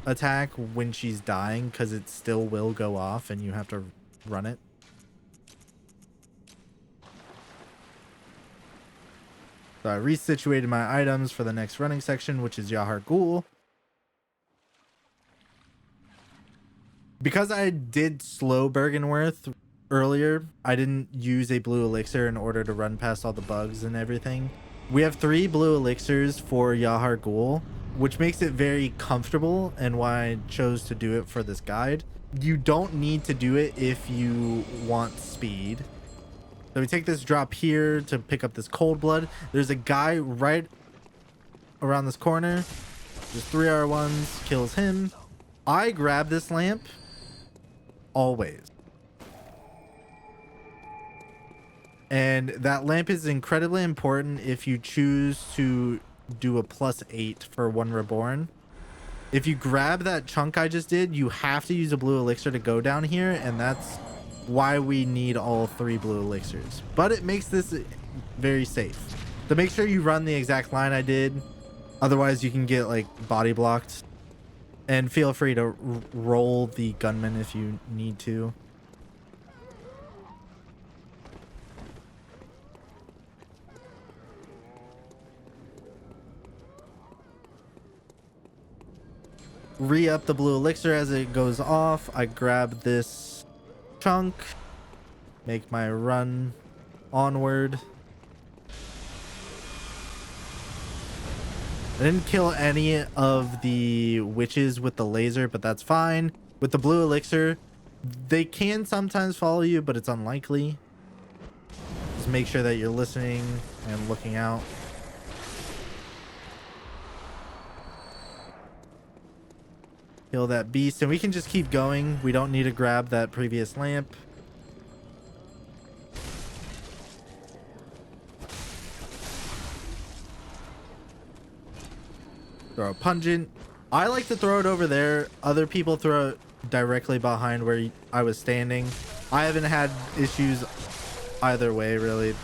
attack when she's dying, because it still will go off and you have to run it. So I resituated my items for the next running section, which is Yahar'gul. Because I did slow Bywrgenwrth earlier, I didn't use a blue elixir in order to run past all the bugs and everything. We have 3 blue elixirs for Yahar'gul, which makes it very comfortable, and why I chose to do it for this guide. You don't need to do it if you want speed. So we take this drop here to pick up this cold blood. There's a guy right around this corner. Just 3 R1s, kills him. I grab this lamp always. And that lamp is incredibly important if you choose to do a +8 for One Reborn. If you grab that chunk I just did, you have to use a blue elixir to go down here, and that's why we need all 3 blue elixirs. But it makes this very safe. So make sure you run the exact line I did. Otherwise you can get like body blocked. And feel free to roll the gunman if you need to. Re-up the blue elixir as it goes off. I grab this chunk, make my run onward. I didn't kill any of the witches with the laser, but that's fine. With the blue elixir, they can sometimes follow you, but it's unlikely. Just make sure that you're listening and looking out. Kill that beast, and we can just keep going. We don't need to grab that previous lamp. Throw a pungent. I like to throw it over there. Other people throw it directly behind where I was standing. I haven't had issues either way, really.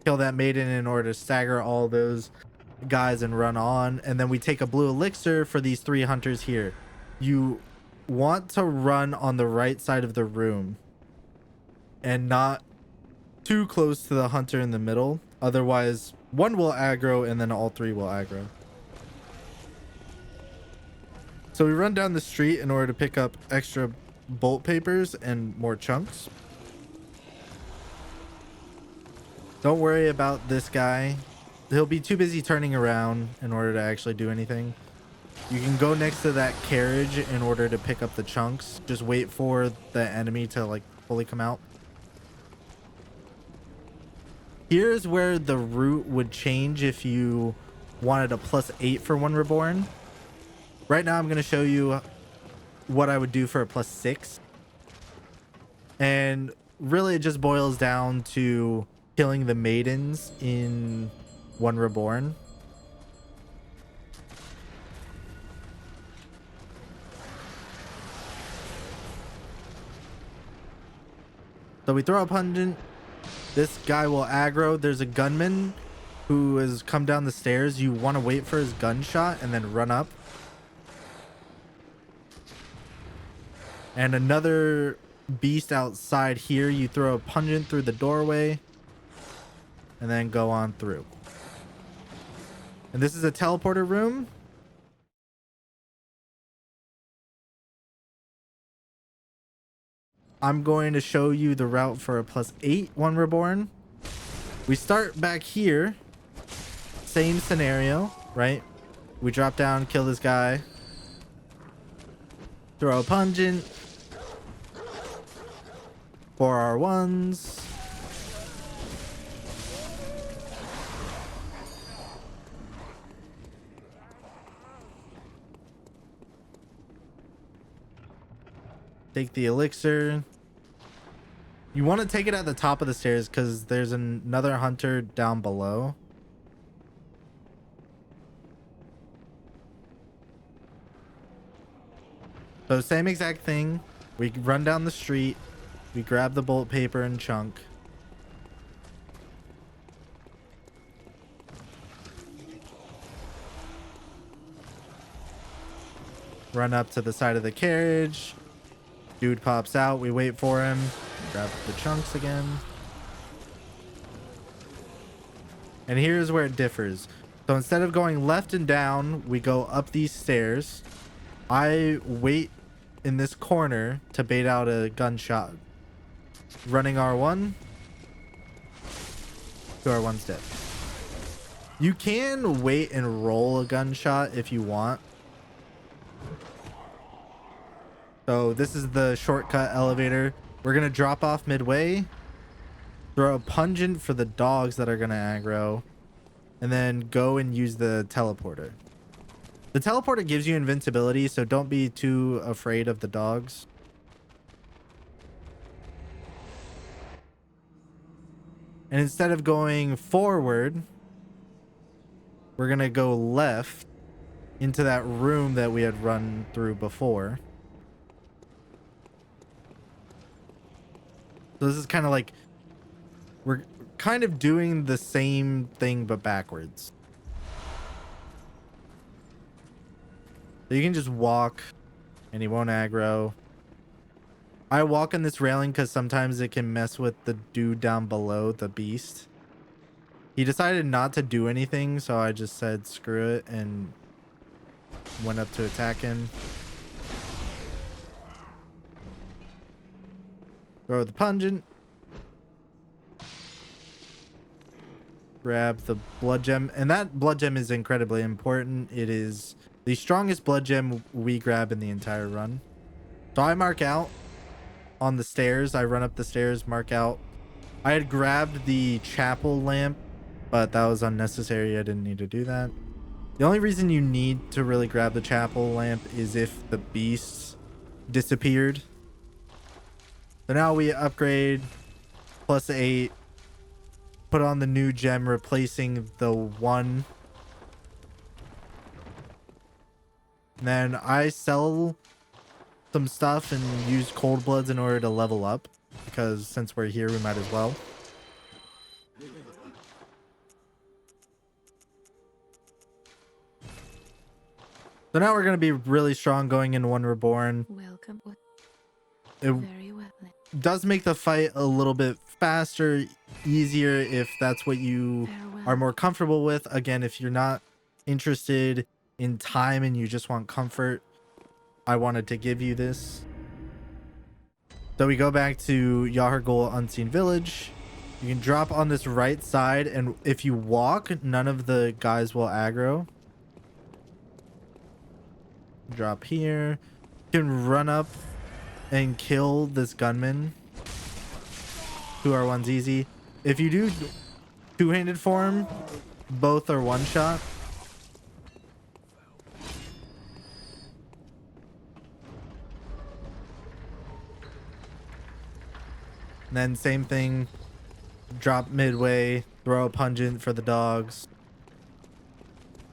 Kill that maiden in order to stagger all those guys and run on. And then we take a blue elixir for these 3 hunters here. You want to run on the right side of the room and not too close to the hunter in the middle. Otherwise, one will aggro and then all 3 will aggro. So we run down the street in order to pick up extra bolt papers and more chunks. Don't worry about this guy. He'll be too busy turning around in order to actually do anything. You can go next to that carriage in order to pick up the chunks. Just wait for the enemy to like fully come out. Here's where the route would change if you wanted a +8 for One Reborn. Right now I'm going to show you what I would do for a +6. And really it just boils down to killing the maidens in One Reborn. So we throw a pungent. This guy will aggro. There's a gunman who has come down the stairs. You want to wait for his gunshot and then run up. And another beast outside here. You throw a pungent through the doorway and then go on through. And this is a teleporter room. I'm going to show you the route for a +8 One Reborn. We start back here. Same scenario, right? We drop down, kill this guy. Throw a pungent. 4R1s. Take the elixir. You want to take it at the top of the stairs because there's another hunter down below. So same exact thing. We run down the street. We grab the bolt paper and chunk. Run up to the side of the carriage. Dude pops out. We wait for him. Grab the chunks again. And here's where it differs. So instead of going left and down, we go up these stairs. I wait in this corner to bait out a gunshot. Running R1. 2R1's dead. You can wait and roll a gunshot if you want. So this is the shortcut elevator. We're going to drop off midway. Throw a pungent for the dogs that are going to aggro. And then go and use the teleporter. The teleporter gives you invincibility, so don't be too afraid of the dogs. And instead of going forward, we're going to go left into that room that we had run through before. So this is kind of like, we're kind of doing the same thing but backwards. So you can just walk and he won't aggro. I walk on this railing because sometimes it can mess with the dude down below, the beast. He decided not to do anything, so I just said screw it and went up to attack him. Throw the pungent. Grab the blood gem. And that blood gem is incredibly important. It is the strongest blood gem we grab in the entire run. So I mark out on the stairs. I run up the stairs, mark out. I had grabbed the chapel lamp, but that was unnecessary. I didn't need to do that. The only reason you need to really grab the chapel lamp is if the beasts disappeared. So now we upgrade +8. Put on the new gem, replacing the 1. And then I sell some stuff and use cold bloods in order to level up. Because since we're here, we might as well. So now we're going to be really strong going in One Reborn. Welcome. It Very well. does make the fight a little bit faster, easier if that's what you Farewell. are more comfortable with. Again, if you're not interested in time and you just want comfort, I wanted to give you this. So we go back to Yahar'gul Unseen Village. You can drop on this right side, and if you walk, none of the guys will aggro. Drop here. You can run up and kill this gunman. 2R1's easy. If you do two-handed form, both are one shot. And then same thing, drop midway, throw a pungent for the dogs,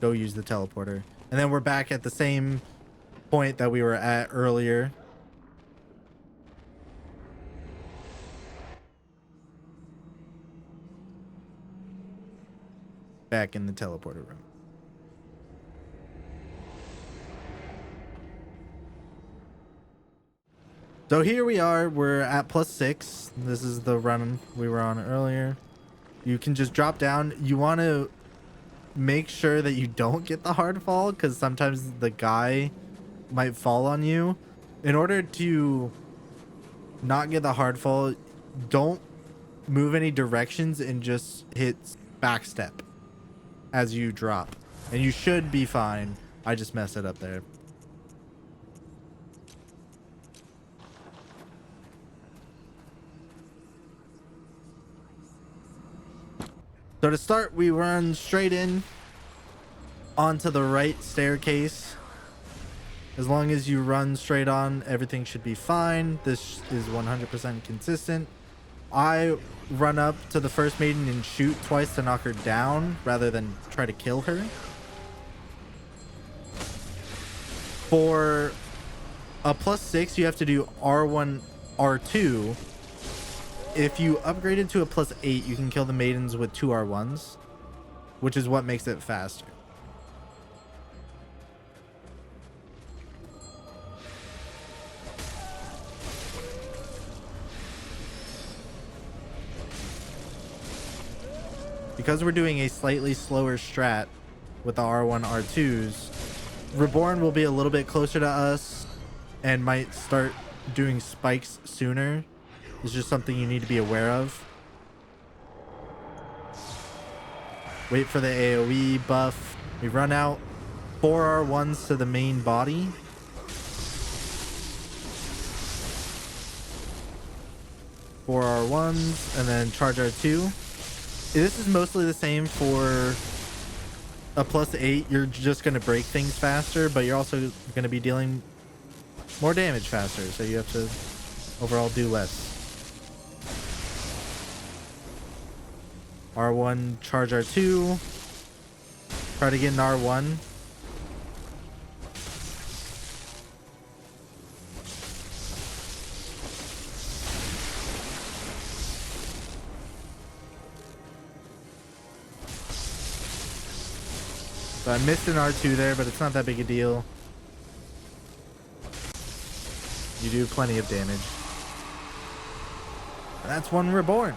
go use the teleporter. And then we're back at the same point that we were at earlier. Back in the teleporter room. So here we are, we're at +6. This is the run we were on earlier. You can just drop down. You want to make sure that you don't get the hard fall, because sometimes the guy might fall on you. In order to not get the hard fall, don't move any directions and just hit backstep as you drop. And you should be fine. I just messed it up there. So to start, we run straight in onto the right staircase. As long as you run straight on, everything should be fine. This is 100% consistent. I run up to the first maiden and shoot twice to knock her down rather than try to kill her. For a +6, you have to do R1, R2. If you upgrade it to a +8, you can kill the maidens with 2 R1s, which is what makes it faster. Because we're doing a slightly slower strat with the R1, R2s, Reborn will be a little bit closer to us and might start doing spikes sooner. It's just something you need to be aware of. Wait for the AoE buff. We run out 4 R1s to the main body. Four R1s and then charge R2. This is mostly the same for a +8. You're just going to break things faster, but you're also going to be dealing more damage faster, so you have to overall do less. R1, charge R2. Try to get an R1. So I missed an R2 there, but it's not that big a deal. You do plenty of damage. And that's One Reborn.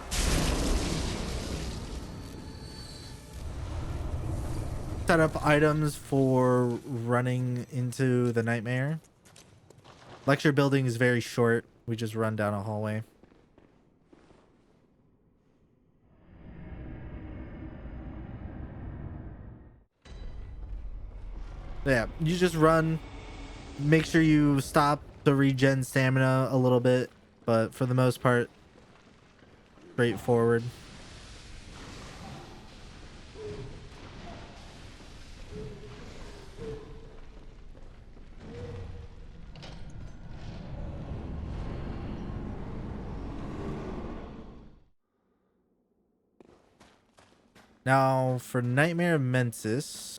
Set up items for running into the nightmare. Lecture building is very short. We just run down a hallway. Yeah, you just run. Make sure you stop to regen stamina a little bit, but for the most part, straightforward. Now for Nightmare of Mensis,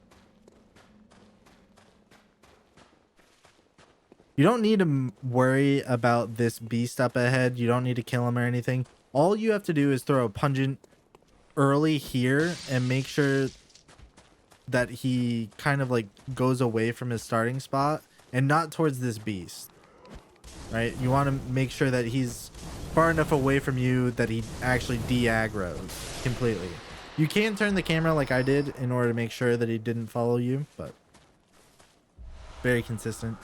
you don't need to worry about this beast up ahead. You don't need to kill him or anything. All you have to do is throw a pungent early here and make sure that he kind of like goes away from his starting spot and not towards this beast, right? You want to make sure that he's far enough away from you that he actually de-aggroes completely. You can turn the camera like I did in order to make sure that he didn't follow you, but very consistent.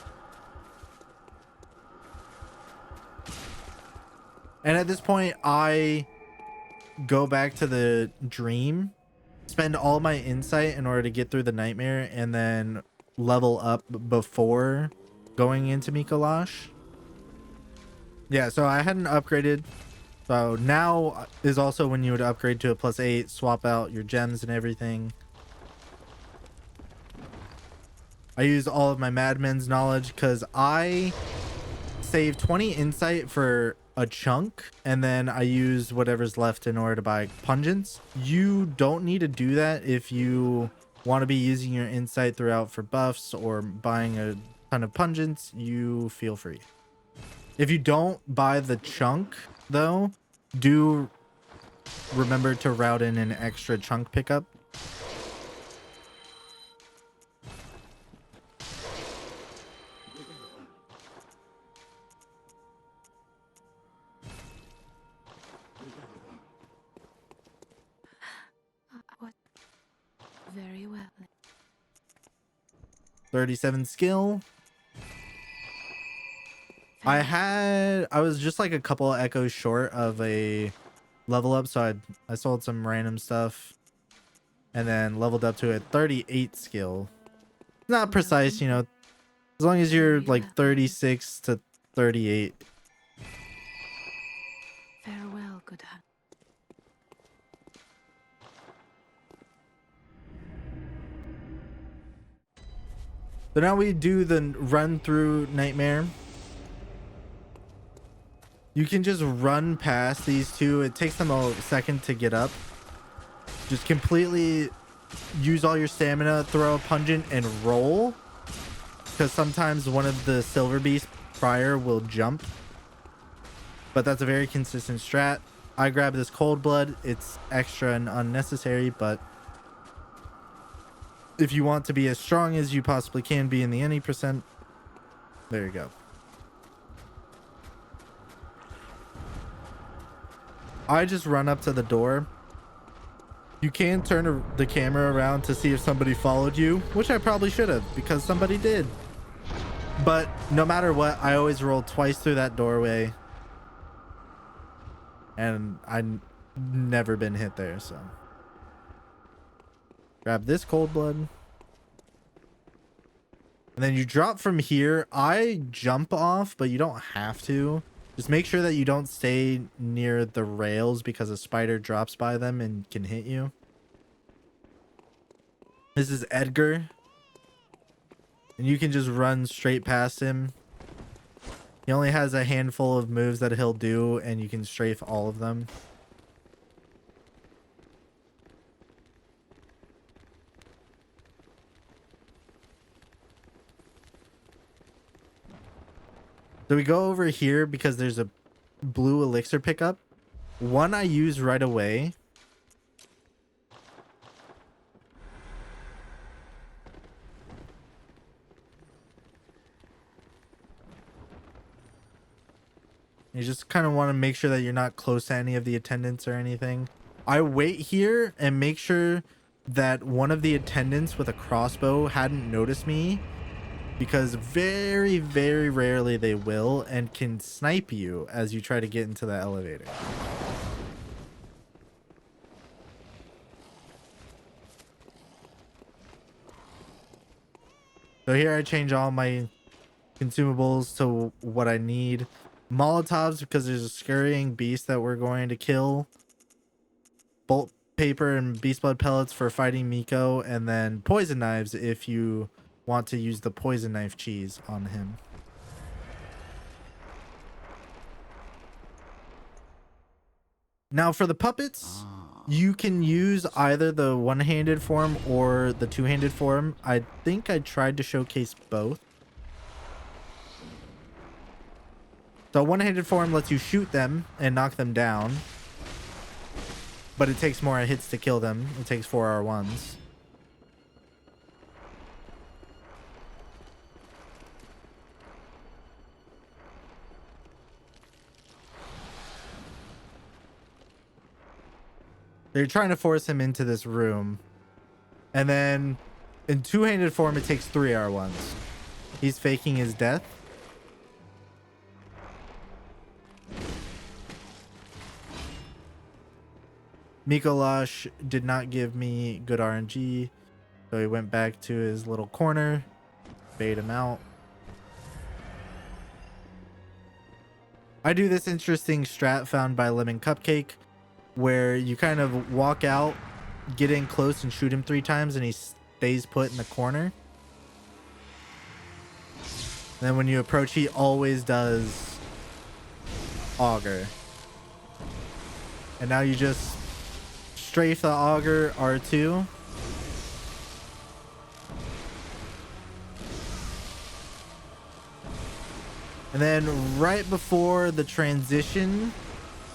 And at this point, I go back to the dream, spend all my insight in order to get through the nightmare, and then level up before going into Micolash. Yeah, so I hadn't upgraded. So now is also when you would upgrade to a +8, swap out your gems and everything. I use all of my Madmen's knowledge because I save 20 insight for a chunk, and then I use whatever's left in order to buy pungents. You don't need to do that if you want to be using your insight throughout for buffs or buying a ton of pungents. You feel free. If you don't buy the chunk though, do remember to route in an extra chunk pickup. What? Very well. 37 skill. I was just like a couple of echoes short of a level up, so I sold some random stuff and then leveled up to a 38 skill. Not precise, you know, as long as you're like 36 to 38. Farewell, good hand. So now we do the run through nightmare. You can just run past these two. It takes them a second to get up. Just completely use all your stamina, throw a pungent, and roll. Because sometimes one of the silver beasts prior will jump. But that's a very consistent strat. I grab this cold blood. It's extra and unnecessary, but if you want to be as strong as you possibly can be in the any percent, there you go. I just run up to the door. You can turn the camera around to see if somebody followed you, which I probably should have because somebody did. But no matter what, I always roll twice through that doorway. And I've never been hit there, so. Grab this cold blood. And then you drop from here. I jump off, but you don't have to. Just make sure that you don't stay near the rails because a spider drops by them and can hit you. This is Edgar. And you can just run straight past him. He only has a handful of moves that he'll do, and you can strafe all of them. So we go over here because there's a blue elixir pickup. One I use right away. You just kind of want to make sure that you're not close to any of the attendants or anything. I wait here and make sure that one of the attendants with a crossbow hadn't noticed me. Because very, very rarely they will and can snipe you as you try to get into the elevator. So here I change all my consumables to what I need. Molotovs because there's a scurrying beast that we're going to kill. Bolt paper and beast blood pellets for fighting Miko. And then poison knives if you want to use the poison knife cheese on him. Now for the puppets, you can use either the one-handed form or the two-handed form. I think I tried to showcase both. So one-handed form lets you shoot them and knock them down, but it takes more hits to kill them. It takes 4 R1s. They're trying to force him into this room. And then in two-handed form, it takes 3 R1s. He's faking his death. Micolash did not give me good RNG. So he went back to his little corner. Bait him out. I do this interesting strat found by Lemon Cupcake, where you kind of walk out, get in close and shoot him 3 times and he stays put in the corner. Then when you approach, he always does auger. And now you just strafe the auger R2. And then right before the transition,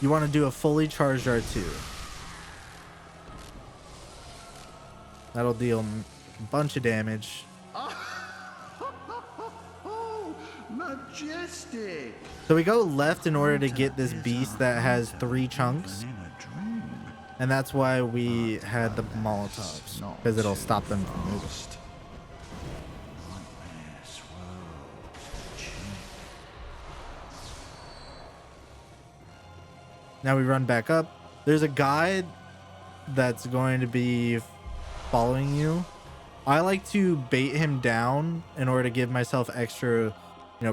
you want to do a fully charged R2. That'll deal a bunch of damage. Majestic. So we go left in order to get this beast that has 3 chunks. And that's why we had the Molotovs, because it'll stop them from moving. Now we run back up. There's a guy that's going to be following you. I like to bait him down in order to give myself extra,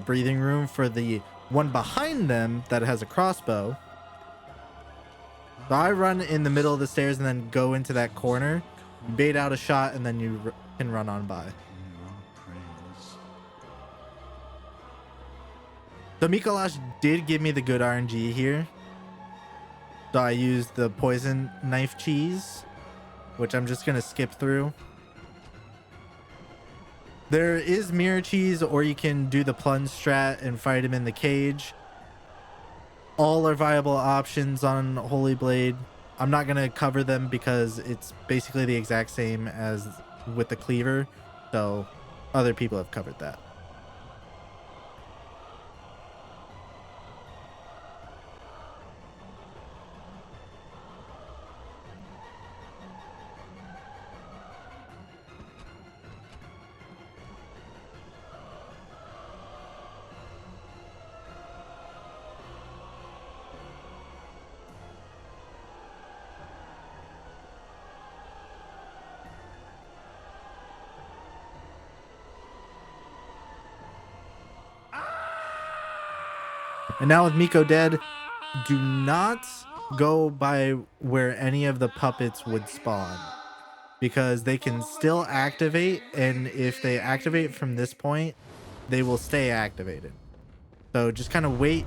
breathing room for the one behind them that has a crossbow. So I run in the middle of the stairs and then go into that corner, bait out a shot, and then you can run on by. So Micolash did give me the good RNG here. So I used the poison knife cheese, which I'm just going to skip through. There is mirror cheese, or you can do the plunge strat and fight him in the cage. All are viable options on Holy Blade. I'm not going to cover them because it's basically the exact same as with the cleaver. So other people have covered that. And now with Miko dead, do not go by where any of the puppets would spawn, because they can still activate, and if they activate from this point, they will stay activated. So just kind of wait,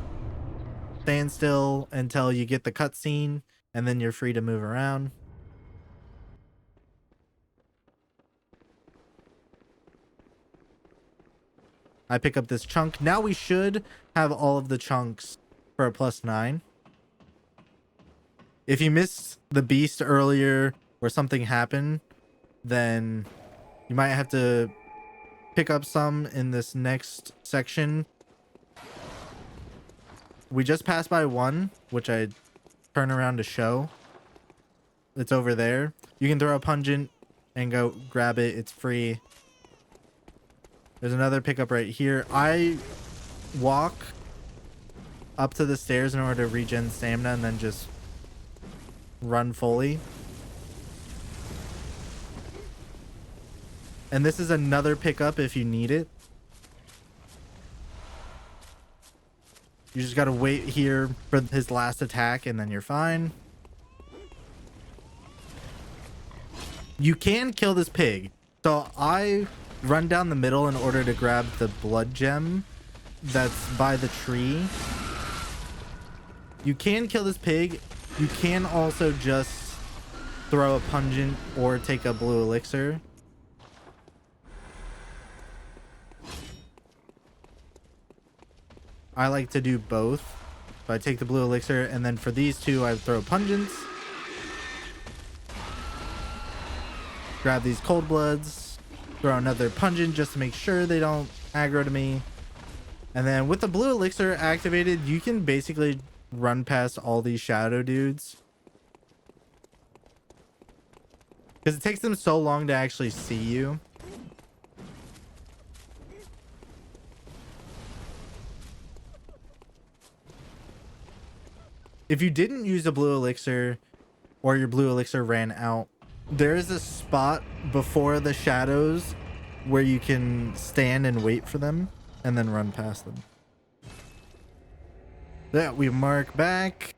stand still until you get the cutscene, and then you're free to move around. I pick up this chunk. Now we should have all of the chunks for a +9. If you missed the beast earlier or something happened, then you might have to pick up some in this next section. We just passed by one, which I turn around to show. It's over there. You can throw a pungent and go grab it. It's free. There's another pickup right here. I walk up to the stairs in order to regen stamina and then just run fully. And this is another pickup if you need it. You just gotta wait here for his last attack and then you're fine. You can kill this pig. So I run down the middle in order to grab the blood gem that's by the tree. You can kill this pig. You can also just throw a pungent or take a blue elixir. I like to do both. So I take the blue elixir, and then for these two I throw pungents. Grab these cold bloods. Throw another pungent just to make sure they don't aggro to me. And then with the blue elixir activated, you can basically run past all these shadow dudes. Because it takes them so long to actually see you. If you didn't use a blue elixir or your blue elixir ran out, there is a spot before the shadows where you can stand and wait for them and then run past them. That we mark back,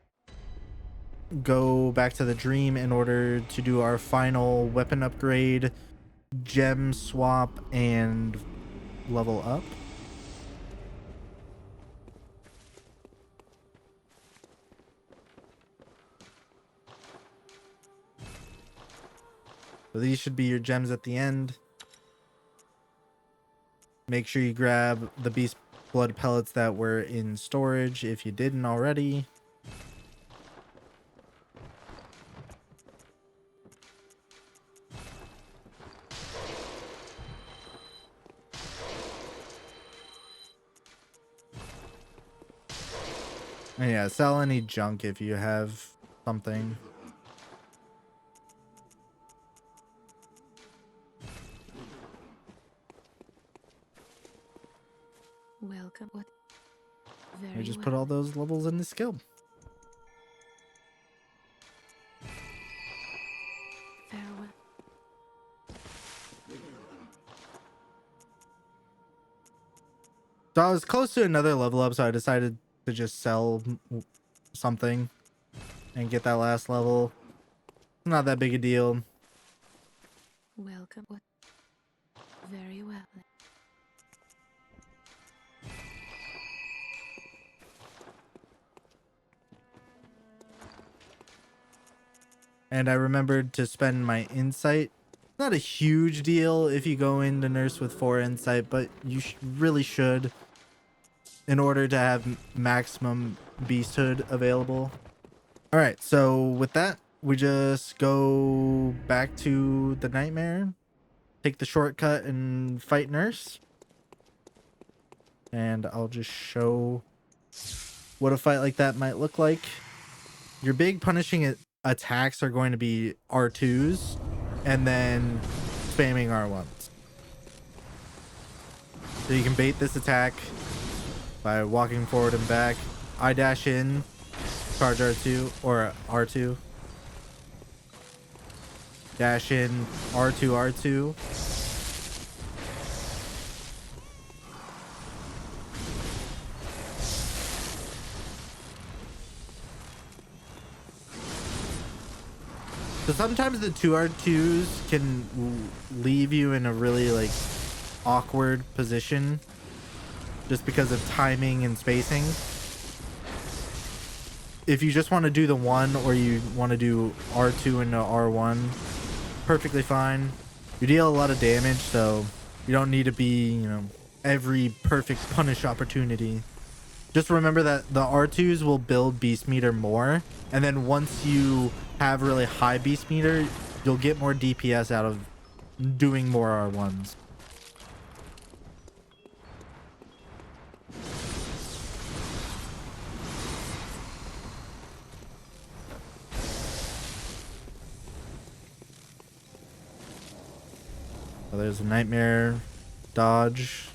go back to the dream in order to do our final weapon upgrade, gem swap, and level up. So these should be your gems at the end. Make sure you grab the beast blood pellets that were in storage if you didn't already. And yeah, sell any junk if you have something. Welcome. What? I Very just well. put all those levels in the skill. Farewell. So I was close to another level up, so I decided to just sell something and get that last level. Not that big a deal. Welcome. What? Very well. And I remembered to spend my insight. Not a huge deal if you go into nurse with 4 insight, but you really should in order to have maximum beasthood available. All right, so with that, we just go back to the nightmare, take the shortcut and fight nurse. And I'll just show what a fight like that might look like. Your big punishing attacks are going to be R2s and then spamming R1s. So you can bait this attack by walking forward and back. I dash in, charge R2 or R2. Dash in, R2, R2. So sometimes the 2R2s can leave you in a really like awkward position just because of timing and spacing. If you just want to do the 1 or you want to do R2 into R1, perfectly fine. You deal a lot of damage, so you don't need to be, you know, every perfect punish opportunity. Just remember that the R2s will build beast meter more, and then once you have really high beast meter, you'll get more DPS out of doing more R1s. So there's a nightmare dodge.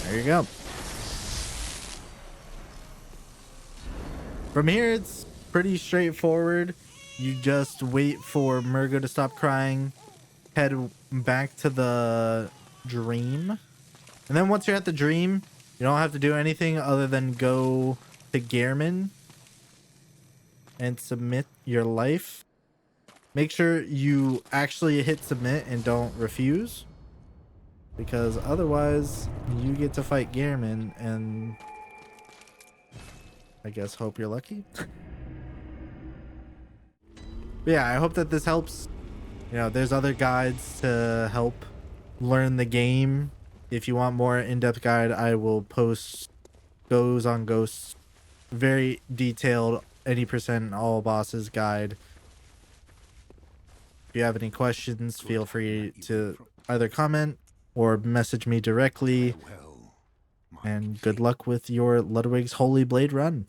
There you go. From here, it's pretty straightforward. You just wait for Murgo to stop crying, head back to the dream. And then once you're at the dream, you don't have to do anything other than go to Gehrman and submit your life. Make sure you actually hit submit and don't refuse, because otherwise you get to fight Gehrman and I guess hope you're lucky. But yeah, I hope that this helps. You know, there's other guides to help learn the game. If you want more in-depth guide, I will post Goes on Ghosts, very detailed any percent all bosses guide. If you have any questions, feel free to either comment or message me directly. And good luck with your Ludwig's Holy Blade run.